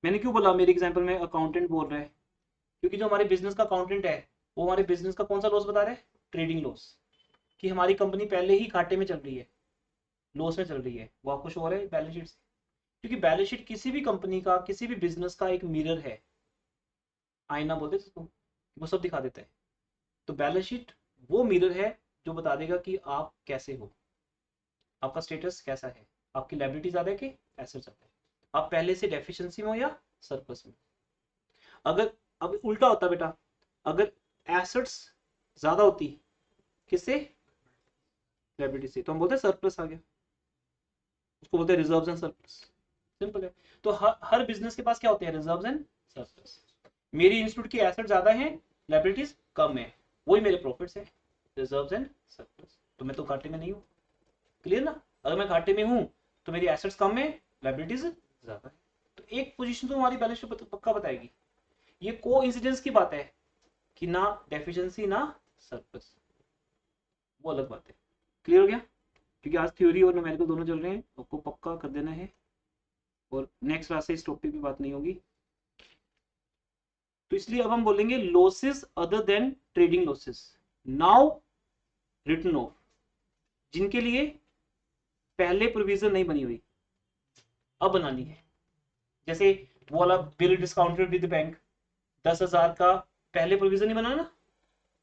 B: मैंने क्यों बोला मेरे एग्जांपल में अकाउंटेंट बोल रहा है, क्योंकि जो हमारे बिजनेस का अकाउंटेंट है वो हमारे बिजनेस का कौन सा लॉस बता रहा है, ट्रेडिंग लॉस, कि हमारी कंपनी पहले ही घाटे में चल रही है, लॉस में चल रही है, वो आपको शो हो रहा है बैलेंस शीट से, क्योंकि बैलेंस शीट किसी भी कंपनी का, किसी भी बिजनेस का एक मिरर है, आईना बोलते हैं इसको, वो सब दिखा देता है। तो बैलेंस शीट वो मिरर है जो बता देगा कि आप कैसे हो, आपका स्टेटस कैसा है, आपकी लायबिलिटी ज्यादा है कि एसेट ज्यादा है, आप पहले से डेफिशिएंसी में हो या सरप्लस में। अगर अब उल्टा होता बेटा, अगर एसेट्स ज्यादा होती किससे, लायबिलिटी से, तो हम बोलते हैं सरप्लस आ गया, उसको बोलते हैं रिजर्व्स एंड सरप्लस, सिंपल है। तो हर बिजनेस के पास क्या होते हैं, रिजर्व्स एंड सरप्लस। मेरी इंस्टीट्यूट की एसेट ज्यादा है, लायबिलिटीज कम है, वही मेरे प्रॉफिट्स है, रिजर्व्स एंड सरप्लस। तो मैं तो घाटे में नहीं हूँ, क्लियर ना? अगर मैं घाटे में हूँ तो मेरी एसेट्स कम है, लायबिलिटीज ज्यादा है, तो एक पोजीशन तो हमारी बैलेंस शीट पक्का बताएगी। ये कोइंसिडेंस की बात है कि ना डेफिशिएंसी ना सरप्लस, वो अलग बात है। क्लियर हो गया? क्योंकि आज थ्योरी और न्यूमेरिकल दोनों चल रहे हैं, आपको पक्का कर देना है, और नेक्स्ट क्लास से इस टॉपिक पे बात नहीं होगी। तो इसलिए अब हम बोलेंगे losses other than trading losses, now written off, जिनके लिए पहले प्रोविजन नहीं बनी हुई, अब बनानी है। जैसे वो वाला बिल डिस्काउंटेड विद बैंक 10,000 का पहले प्रोविजन नहीं बना ना,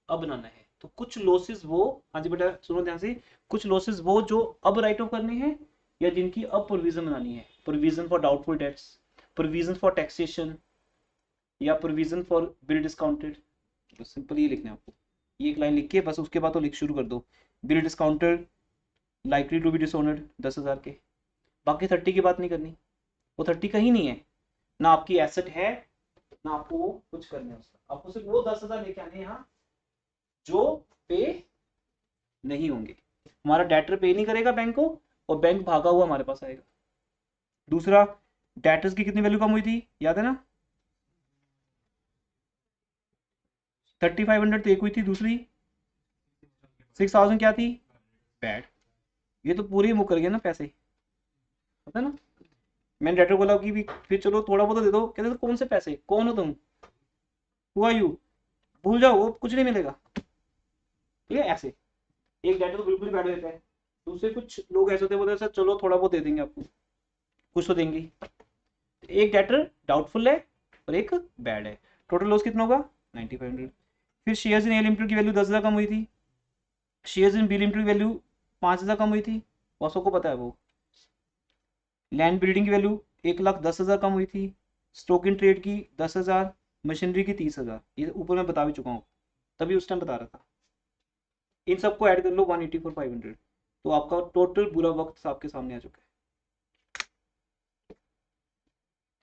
B: अब बनाना है। तो कुछ लॉसेस वो, हाँ जी बेटा सुनो ध्यान से, कुछ लॉसेस वो जो अब राइट ऑफ करने हैं या जिनकी अब प्रोविजन बनानी है, provision for doubtful debts, provision for taxation, या प्रोविजन फॉर बिल डिस्काउंटेड। तो सिंपल ये लिखना है आपको, ये एक लाइन लिख के बस उसके बाद तो लिख शुरू कर दो, bill discounted likely to be dishonoured 10,000 के, बाकी 30 की बात नहीं करनी, वो 30 कहीं नहीं है, ना आपकी एसेट है ना आपको कुछ करना है उसका, आपको सिर्फ वो 10,000 लेके आने यहाँ जो पे नहीं होंगे। हमारा डेटर पे नहीं करेगा बैंक को और बैंक भागा हुआ हमारे पास आएगा। दूसरा, डेटर्स की कितनी वैल्यू कम हुई थी, याद है ना, 3500 तो एक हुई थी, दूसरी 6000 क्या थी, बैड। ये तो पूरे ही मुकर गए ना पैसे, पता ना। मैंने डेटर बोला कि भी फिर चलो थोड़ा बहुत दे दो, कहते तो कौन से पैसे, कौन हो तुम, हुआ यू, भूल जाओ, वो कुछ नहीं मिलेगा। ठीक है, ऐसे एक डेटर तो बिल्कुल ही बैठ देता है, दूसरे कुछ लोग ऐसे होते हैं, बोलते हैं सर चलो थोड़ा बहुत दे देंगे आपको, कुछ तो देंगे। एक डेटर डाउटफुल है और एक बैड है, टोटल लॉस कितना होगा 9500। फिर शेयर्स इन ए लिमिटेड की वैल्यू 10,000 कम हुई थी, शेयर्स इन बी लिमिटेड की वैल्यू 5,000 कम हुई थी, वो सबको पता है वो। लैंड बिल्डिंग की वैल्यू 1,10,000 कम हुई थी, स्टॉक इन ट्रेड की 10,000, मशीनरी की 30,000, ये ऊपर मैं बता भी चुका हूँ, तभी उस टाइम बता रहा था। इन सबको ऐड कर लो 184,500, तो आपका टोटल बुरा वक्त आपके सामने आ चुका है।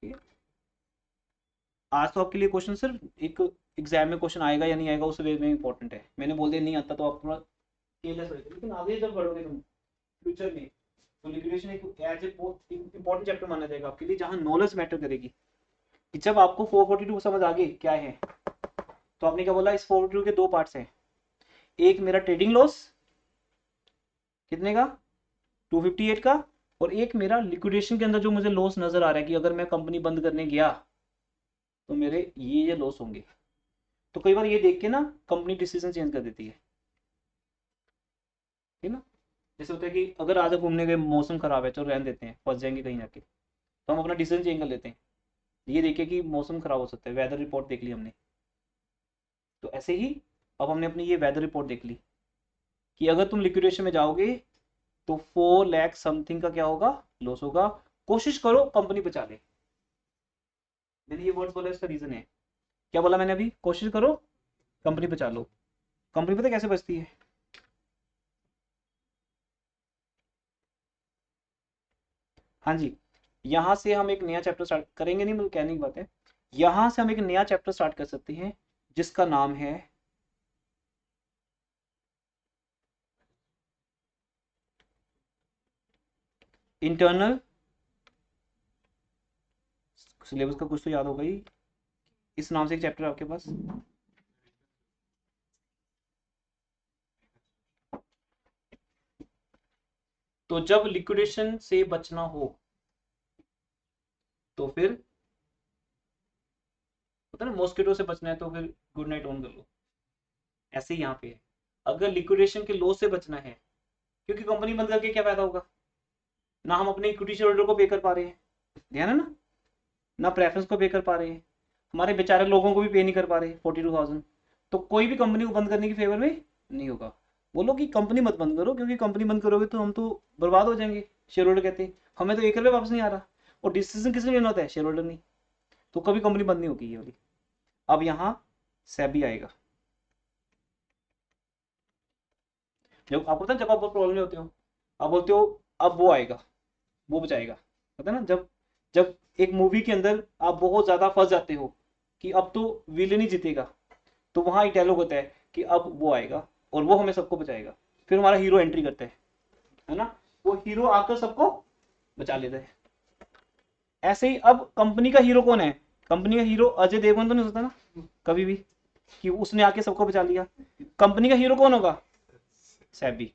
B: ठीक है, आज तो आपके लिए क्वेश्चन सिर्फ एक एग्जाम में क्वेश्चन आएगा या नहीं आएगा उस वे में इंपॉर्टेंट है, मैंने बोल दिया नहीं आता तो आप थोड़ा केयरलेस रहेंगे, लेकिन आगे जब बढ़ोगे तुम फ्यूचर में तो लिक्विडेशन एक एज ए इंपॉर्टेंट चैप्टर माना जाएगा आपके लिए, जहां नॉलेज मैटर करेगी। कि जब आपको 442 समझ आ गई क्या है, तो आपने क्या बोला, इस 442 के दो पार्ट्स हैं, एक मेरा ट्रेडिंग लॉस कितने का 258 का, और एक मेरा लिक्विडेशन के अंदर जो मुझे लॉस नजर आ रहा है कि अगर मैं कंपनी बंद करने गया तो मेरे ये लॉस होंगे। तो कई बार ये देख के ना कंपनी डिसीजन चेंज कर देती है, ठीक ना। जैसे होता है कि अगर आज घूमने गए मौसम खराब है चलो रहने देते हैं, फंस जाएंगे कहीं जाके, तो हम अपना डिसीजन चेंज कर लेते हैं, ये देखिए कि मौसम खराब हो सकता है, वेदर रिपोर्ट देख ली हमने, तो ऐसे ही अब हमने अपनी ये वेदर रिपोर्ट देख ली कि अगर तुम लिक्विडेशन में जाओगे तो 4 लाख समथिंग का क्या होगा, लॉस होगा, कोशिश करो कंपनी बचा ले। मैंने ये वर्ड्स बोला, इसका रीजन है, क्या बोला मैंने अभी, कोशिश करो कंपनी बचा लो। कंपनी पता कैसे बचती है, हाँ जी, यहां से हम एक नया चैप्टर स्टार्ट करेंगे, नहीं मतलब कहने की बात है, यहां से हम एक नया चैप्टर स्टार्ट कर सकते हैं जिसका नाम है इंटरनल, सिलेबस का कुछ तो याद होगा ही, इस नाम से एक चैप्टर आपके पास, तो जब लिक्विडेशन से बचना हो तो फिर पता ना, मॉस्किटो से बचना है तो फिर गुड नाइट ऑन कर लो, ऐसे ही यहाँ पे है। अगर लिक्विडेशन के लॉस से बचना है, क्योंकि कंपनी बंद करके क्या फायदा होगा, ना हम अपने इक्विटी शेयर होल्डर को पे कर पा रहे हैं, ध्यान है ना प्रेफरेंस को पे कर पा रहे हैं, हमारे बेचारे लोगों को भी पे नहीं कर पा रहे 42,000, तो कोई भी कंपनी को बंद करने की फेवर में नहीं होगा। बोलो कि कंपनी मत बंद करो, क्योंकि कंपनी बंद करोगे तो हम तो बर्बाद हो जाएंगे, शेयर होल्डर कहते हैं हमें तो 1 रुपये वापस नहीं आ रहा, और डिसीजन किसने लेना होता है, शेयर होल्डर नहीं, तो कभी कंपनी बंद नहीं होगी ये वाली। अब यहाँ सेबी आएगा, जब आपको पता है जब आप बहुत प्रॉब्लम में होते हो आप बोलते हो अब वो आएगा वो बचाएगा, पता है ना, जब जब एक मूवी के अंदर आप बहुत ज्यादा फंस जाते हो कि अब तो विलेन ही जीतेगा, तो वहां एक डायलॉग होता है कि अब वो आएगा और वो हमें सबको बचाएगा, फिर हमारा हीरो एंट्री करता है ना, वो हीरो आकर सबको बचा लेता है। ऐसे ही अब कंपनी का हीरो कौन है, कंपनी का हीरो अजय देवगन तो नहीं होता ना कभी भी कि उसने आके सबको बचा लिया, कंपनी का हीरो कौन होगा, सेबी।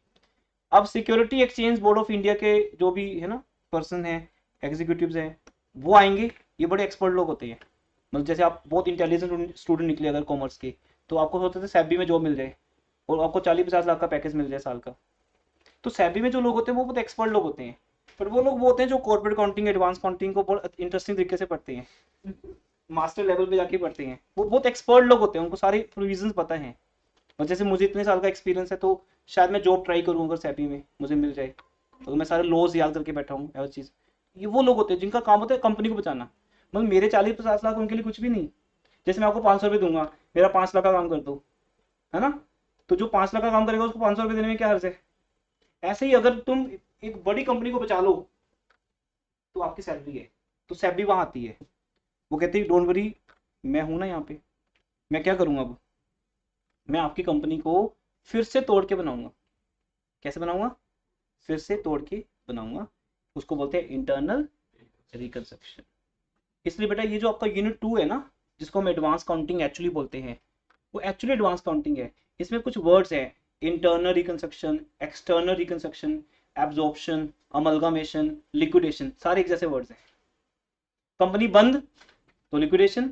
B: अब security exchange board of India के जो भी है ना पर्सन है, एग्जीक्यूटिव्स हैं, वो आएंगे, ये बड़े एक्सपर्ट लोग होते हैं, मतलब जैसे आप बहुत इंटेलिजेंट स्टूडेंट निकले अगर कॉमर्स के, तो आपको सोचते थे सेबी में जॉब मिल जाए और आपको 40-50 लाख का पैकेज मिल जाए साल का, तो सेबी में जो लोग होते हैं वो बहुत एक्सपर्ट लोग होते हैं, पर वो लोग वो होते हैं जो कॉर्पोरेट काउंटिंग एडवांस काउंटिंग को बहुत इंटरेस्टिंग तरीके से पढ़ते हैं, मास्टर लेवल पे जाके पढ़ते हैं, वो बहुत एक्सपर्ट लोग होते हैं, उनको सारे प्रोविजंस पता है। और जैसे मुझे इतने साल का एक्सपीरियंस है तो शायद मैं जॉब ट्राई करूँ अगर सेबी में मुझे मिल जाए, तो मैं सारे लॉज याद करके बैठा हूँ, ऐसी चीज़। ये वो लोग होते हैं जिनका काम होता है कंपनी को बचाना, मतलब मेरे 40-50 लाख उनके लिए कुछ भी नहीं, जैसे मैं आपको 500 रुपये दूंगा, मेरा 5 लाख का काम कर दो, है ना, तो जो 5 लाख का काम करेगा उसको 500 रुपये देने में क्या हर्ज है, ऐसे ही अगर तुम एक बड़ी कंपनी को बचा लो तो आपकी सैलरी है, तो सैलरी वहां आती है। वो कहती है डोंट वरी, मैं हूं ना यहाँ पे, मैं क्या करूंगा अब, मैं आपकी कंपनी को फिर से तोड़ के बनाऊंगा। कैसे बनाऊंगा? फिर से तोड़ के बनाऊंगा। उसको बोलते हैं इंटरनल रिकंस्ट्रक्शन। इसलिए बेटा ये जो आपका यूनिट 2 है ना, जिसको हम एडवांस काउंटिंग एक्चुअली बोलते हैं, वो एक्चुअली एडवांस काउंटिंग है। इसमें कुछ वर्ड्स हैं, internal reconstruction, external reconstruction, absorption, amalgamation, liquidation, सारे एक जैसे वर्ड्स हैं। कंपनी बंद तो लिक्विडेशन,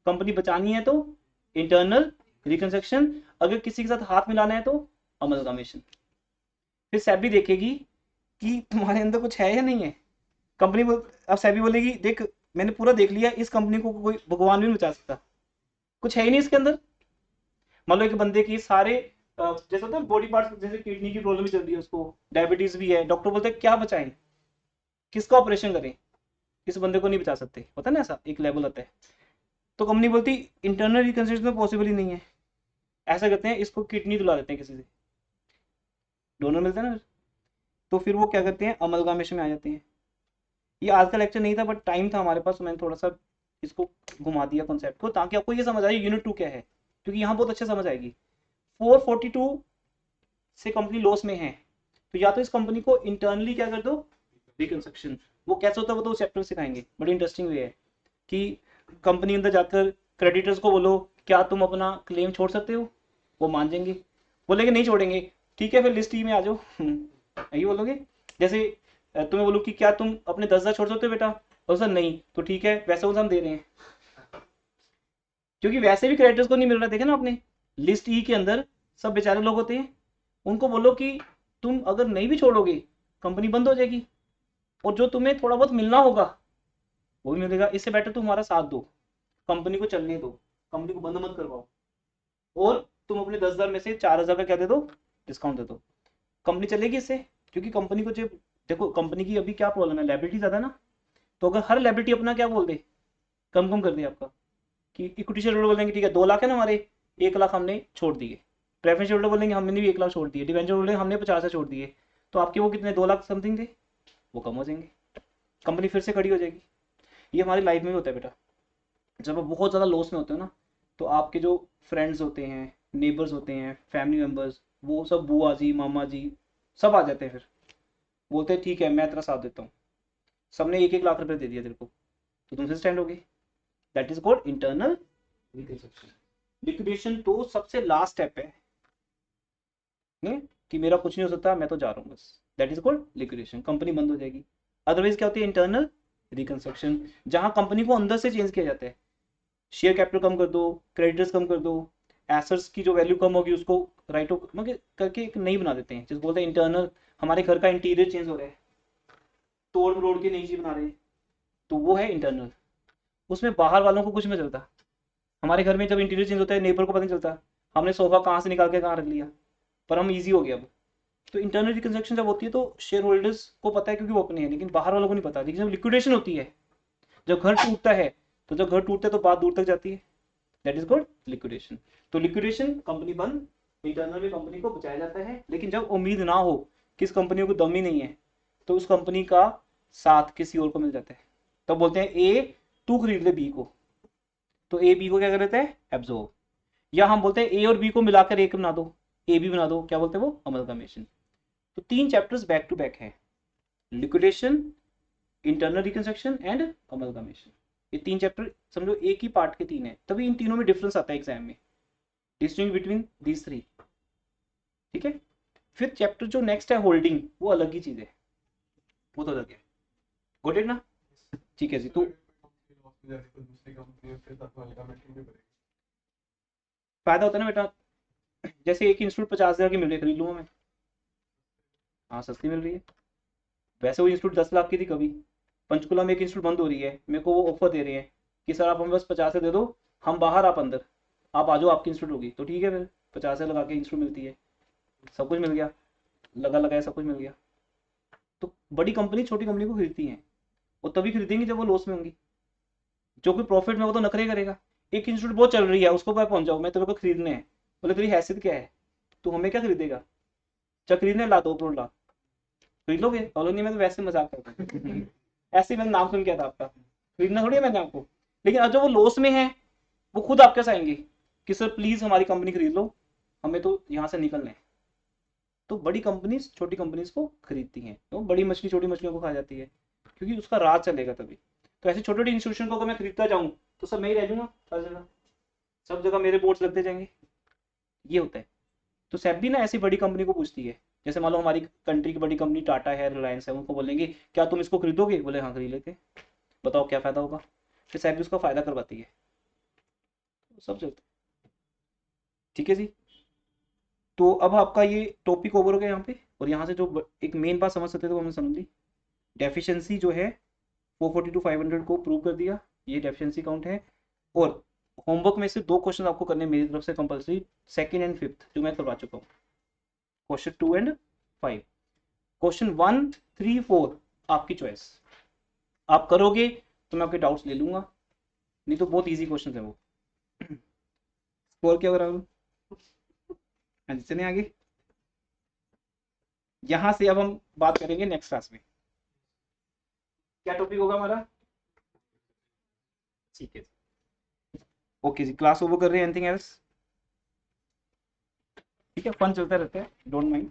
B: कंपनी बचानी है तो इंटरनल रिकंस्ट्रक्शन, अगर किसी के साथ हाथ मिलाना है तो अमलगामेशन। फिर सैबी देखेगी कि तुम्हारे अंदर कुछ है या नहीं है। कंपनी अब सैबी बोलेगी देख मैंने पूरा देख लिया, इस कंपनी को कोई भगवान भी नहीं बचा सकता, कुछ है ही नहीं इसके अंदर। मान लो एक बंदे की सारे जैसे होता है बॉडी पार्ट्स, जैसे किडनी की प्रॉब्लम चल रही है, उसको डायबिटीज भी है, डॉक्टर बोलते हैं क्या बचाएं, किसका ऑपरेशन करें, इस बंदे को नहीं बचा सकते, होता है ना, ऐसा एक लेवल होता है। तो कंपनी बोलती इंटरनल रिकंस्ट्रक्शन तो पॉसिबल ही नहीं है, ऐसा करते हैं इसको किडनी दिला देते हैं किसी से, डोनर मिलता है ना। तो फिर वो क्या करते हैं, अमलगामेशन में आ जाते हैं। ये आज का लेक्चर नहीं था बट टाइम था हमारे पास, तो मैंने थोड़ा सा इसको घुमा दिया कॉन्सेप्ट को, ताकि आपको ये समझ आए यूनिट 2 क्या है, क्योंकि यहाँ बहुत अच्छे समझ आएगी। 442 से कंपनी लॉस में है, तो या तो इस कंपनी को इंटरनली क्या कर दो, रिकंस्ट्रक्शन। वो कैसे होता है वो तो चैप्टर सिखाएंगे, बड़ी इंटरेस्टिंग वे है कि कंपनी अंदर जाकर क्रेडिटर्स को बोलो क्या तुम अपना क्लेम छोड़ सकते हो, वो मान जाएंगे, बोलेंगे नहीं छोड़ेंगे, ठीक है फिर लिस्ट ई में आ जाओ। यही बोलोगे। जैसे तुम्हें बोलूँ कि क्या तुम अपने 10,000 छोड़ सकते हो बेटा, तो सर नहीं, तो ठीक है वैसे वो हम दे रहे हैं, क्योंकि वैसे भी क्रेडिटर्स को नहीं मिल रहा, देखे ना आपने लिस्ट ई के अंदर सब बेचारे लोग होते हैं, उनको बोलो कि तुम अगर नहीं भी छोड़ोगे कंपनी बंद हो जाएगी, और जो तुम्हें थोड़ा बहुत मिलना होगा वो भी मिलेगा, इससे बेटर तुम हमारा साथ दो, कंपनी को चलने दो, कंपनी को बंद मत करवाओ, और तुम अपने 10,000 में से 4,000 का क्या दे दो, डिस्काउंट दे दो, कंपनी चलेगी इससे। क्योंकि कंपनी को जब देखो कंपनी की अभी क्या प्रॉब्लम है, लायबिलिटी ज्यादा ना, तो अगर हर लायबिलिटी अपना क्या बोल दे, कम कर दे आपका, कि इक्विटी शेयर होल्डर बोलेंगे ठीक है 2 लाख है ना हमारे, 1 लाख हमने छोड़ दिए, प्रेफरेंस शेयर होल्डर बोलेंगे हमने भी 1 लाख छोड़ दिए, डिवेंचर होल्डर हमने 50 छोड़ दिए, तो आपके वो कितने 2 लाख समथिंग थे, वो कम हो जाएंगे, कंपनी फिर से खड़ी हो जाएगी। ये हमारी लाइफ में भी होता है बेटा, जब आप बहुत ज़्यादा लॉस में होते हो ना, तो आपके जो फ्रेंड्स होते हैं, नेबर्स होते हैं, फैमिली मेम्बर्स, वो सब बुआ जी मामा जी सब आ जाते हैं, फिर बोलते हैं ठीक है मैं तेरा साथ देता हूँ, सबने 1-1 लाख रुपए दे दिया तेरे को, तो तुमसे स्टैंड हो गई। That is called internal reconstruction. Liquidation तो सबसे लास्ट स्टेप है, नहीं? कि मेरा कुछ नहीं हो सकता मैं तो जा रहा हूँ बस, that is called liquidation, company बंद हो जाएगी। अदरवाइज क्या होती है, इंटरनल रिकंस्ट्रक्शन, जहां कंपनी को अंदर से चेंज किया जाता है, शेयर कैपिटल कम कर दो, क्रेडिटर्स कम कर दो, एसेट्स की जो वैल्यू कम होगी उसको राइट ऑफ मतलब करके एक नई बना देते हैं, जिसको बोलते हैं इंटरनल। हमारे घर का इंटीरियर चेंज हो रहा है, तोड़ मरोड़ के नई चीज बना रहे हैं, तो वो है इंटरनल। उसमें बाहर वालों को कुछ नहीं चलता, हमारे घर में जब इंटीरियर चेंज होता है नेबर को पता नहीं चलता हमने सोफा कहाँ से निकाल के कहाँ रख लिया, पर हम ईजी हो गया अब। तो इंटरनल रिकंस्ट्रक्शन जब होती है तो शेयर होल्डर्स को पता है क्योंकि वो अपने हैं, लेकिन बाहर वालों को नहीं पता। लेकिन जब लिक्विडेशन होती है, जब घर टूटता है, तो जब घर टूटता है तो बात दूर तक जाती है, दैट इज कॉल्ड लिक्विडेशन। तो लिक्विडेशन कंपनी बंद, इंटरनल में कंपनी को बचाया जाता है। लेकिन जब उम्मीद ना हो कि इस कंपनी को दम ही नहीं है, तो उस कंपनी का साथ किसी और को मिल जाता है, तो बोलते हैं ए तू खरीद ले बी को, तो ए बी को क्या कर देता है, एब्जॉर्ब। या हम बोलते हैं ए और बी को मिलाकर एक बना दो, ए बी बना दो, क्या बोलते हैं वो, अमलगामेशन। तो 3 चैप्टर्स बैक टू बैक हैं, लिक्विडेशन, इंटरनल रिकंस्ट्रक्शन एंड अमलगामेशन। ये 3 चैप्टर समझो एक ही पार्ट के 3 है, तभी इन तीनों में डिफरेंस आता है एग्जाम में, डिस्टिंग बिटवीन दीज 3। ठीक है। फिर चैप्टर जो नेक्स्ट है होल्डिंग, वो अलग ही चीज है, वो तो अलग है। गॉट इट ना? ठीक है जी। तो फायदा होता है ना बेटा, जैसे एक इंस्टीट्यूट 50,000 की मिल रही है, खरीद लूंगा मैं, हाँ सस्ती मिल रही है। वैसे वो इंस्टीट्यूट 10 लाख की थी कभी, पंचकुला में एक इंस्टीट्यूट बंद हो रही है, मेरे को वो ऑफर दे रहे हैं कि सर आप हमें बस 50 दे दो, हम बाहर आप अंदर, आप आ जाओ आपकी इंस्टीट्यूट होगी, तो ठीक है फिर 50 लगा के इंस्टीट्यूट मिलती है, सब कुछ मिल गया, लगा लगाया सब कुछ मिल गया। तो बड़ी कंपनी छोटी कंपनी को खरीदती है, वो तभी खरीदेंगी जब वो लॉस में होंगी। जो कोई प्रॉफिट में वो तो नखरे करेगा। एक इंस्टीट्यूट बहुत चल रही है उसको मैं पहुंच जाऊँ, मैं तेरे को खरीदने हैं, बोले तेरी हैसियत क्या है, तू हमें क्या खरीदेगा, चल खरीदने ला 2 करोड़ ला, खरीद लोगे? कॉलोनी में तो वैसे मजाक करते हैं ऐसे ही मैंने नाम सुन किया था आपका, खरीदना थोड़ी है मैंने आपको। लेकिन अब जब वो लॉस में है वो खुद आपके पास आएंगे कि सर प्लीज हमारी कंपनी खरीद लो, हमें तो यहाँ से निकलना है। तो बड़ी कंपनीज छोटी कंपनीज को खरीदती हैं, तो बड़ी मछली छोटी मछलियों को खा जाती है, क्योंकि उसका राज चलेगा तभी। तो ऐसे छोटे छोटे इंस्टीट्यूशन को अगर मैं खरीदता जाऊँ तो सब मैं ही रह जाऊंगा हर जगह, सब जगह मेरे बोर्ड्स लगते जाएंगे, ये होता है। तो सेबी ना ऐसी बड़ी कंपनी को पूछती है, जैसे मान लो हमारी कंट्री की बड़ी कंपनी टाटा है, रिलायंस है, उनको बोलेंगे क्या तुम इसको खरीदोगे? बोले हाँ खरीद लेते, बताओ क्या फायदा होगा? फिर सेबी उसका फायदा करवाती है, सब चलता है। ठीक है जी, तो अब आपका ये टॉपिक ओवर हो गया यहाँ पे, और यहाँ से जो एक मेन बात समझ सकते थे वो हमने समझ ली। डेफिशिएंसी जो है 440 to 500 को प्रूव कर दिया, ये डेफिशिएंसी काउंट है। और होमवर्क में से 2 क्वेश्चन आपको करने मेरी तरफ से कंपलसरी, सेकंड एंड फिफ्थ जो मैं करवा चुका हूँ, क्वेश्चन 2 एंड 5। क्वेश्चन 1, 3, 4 आपकी चॉइस, आप करोगे तो मैं आपके डाउट्स ले लूंगा, नहीं तो बहुत इजी क्वेश्चन है वो। स्कोर क्या हो रहा है? हाँ जी, चलिए आगे। यहाँ से अब हम बात करेंगे नेक्स्ट क्लास में, क्या टॉपिक होगा हमारा? ठीक है, ओके जी, क्लास ओवर कर रहे हैं, एनीथिंग एल्स? ठीक है, फन चलता रहता है, don't mind.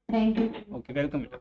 A: Thank you.
B: Okay, welcome बेटा।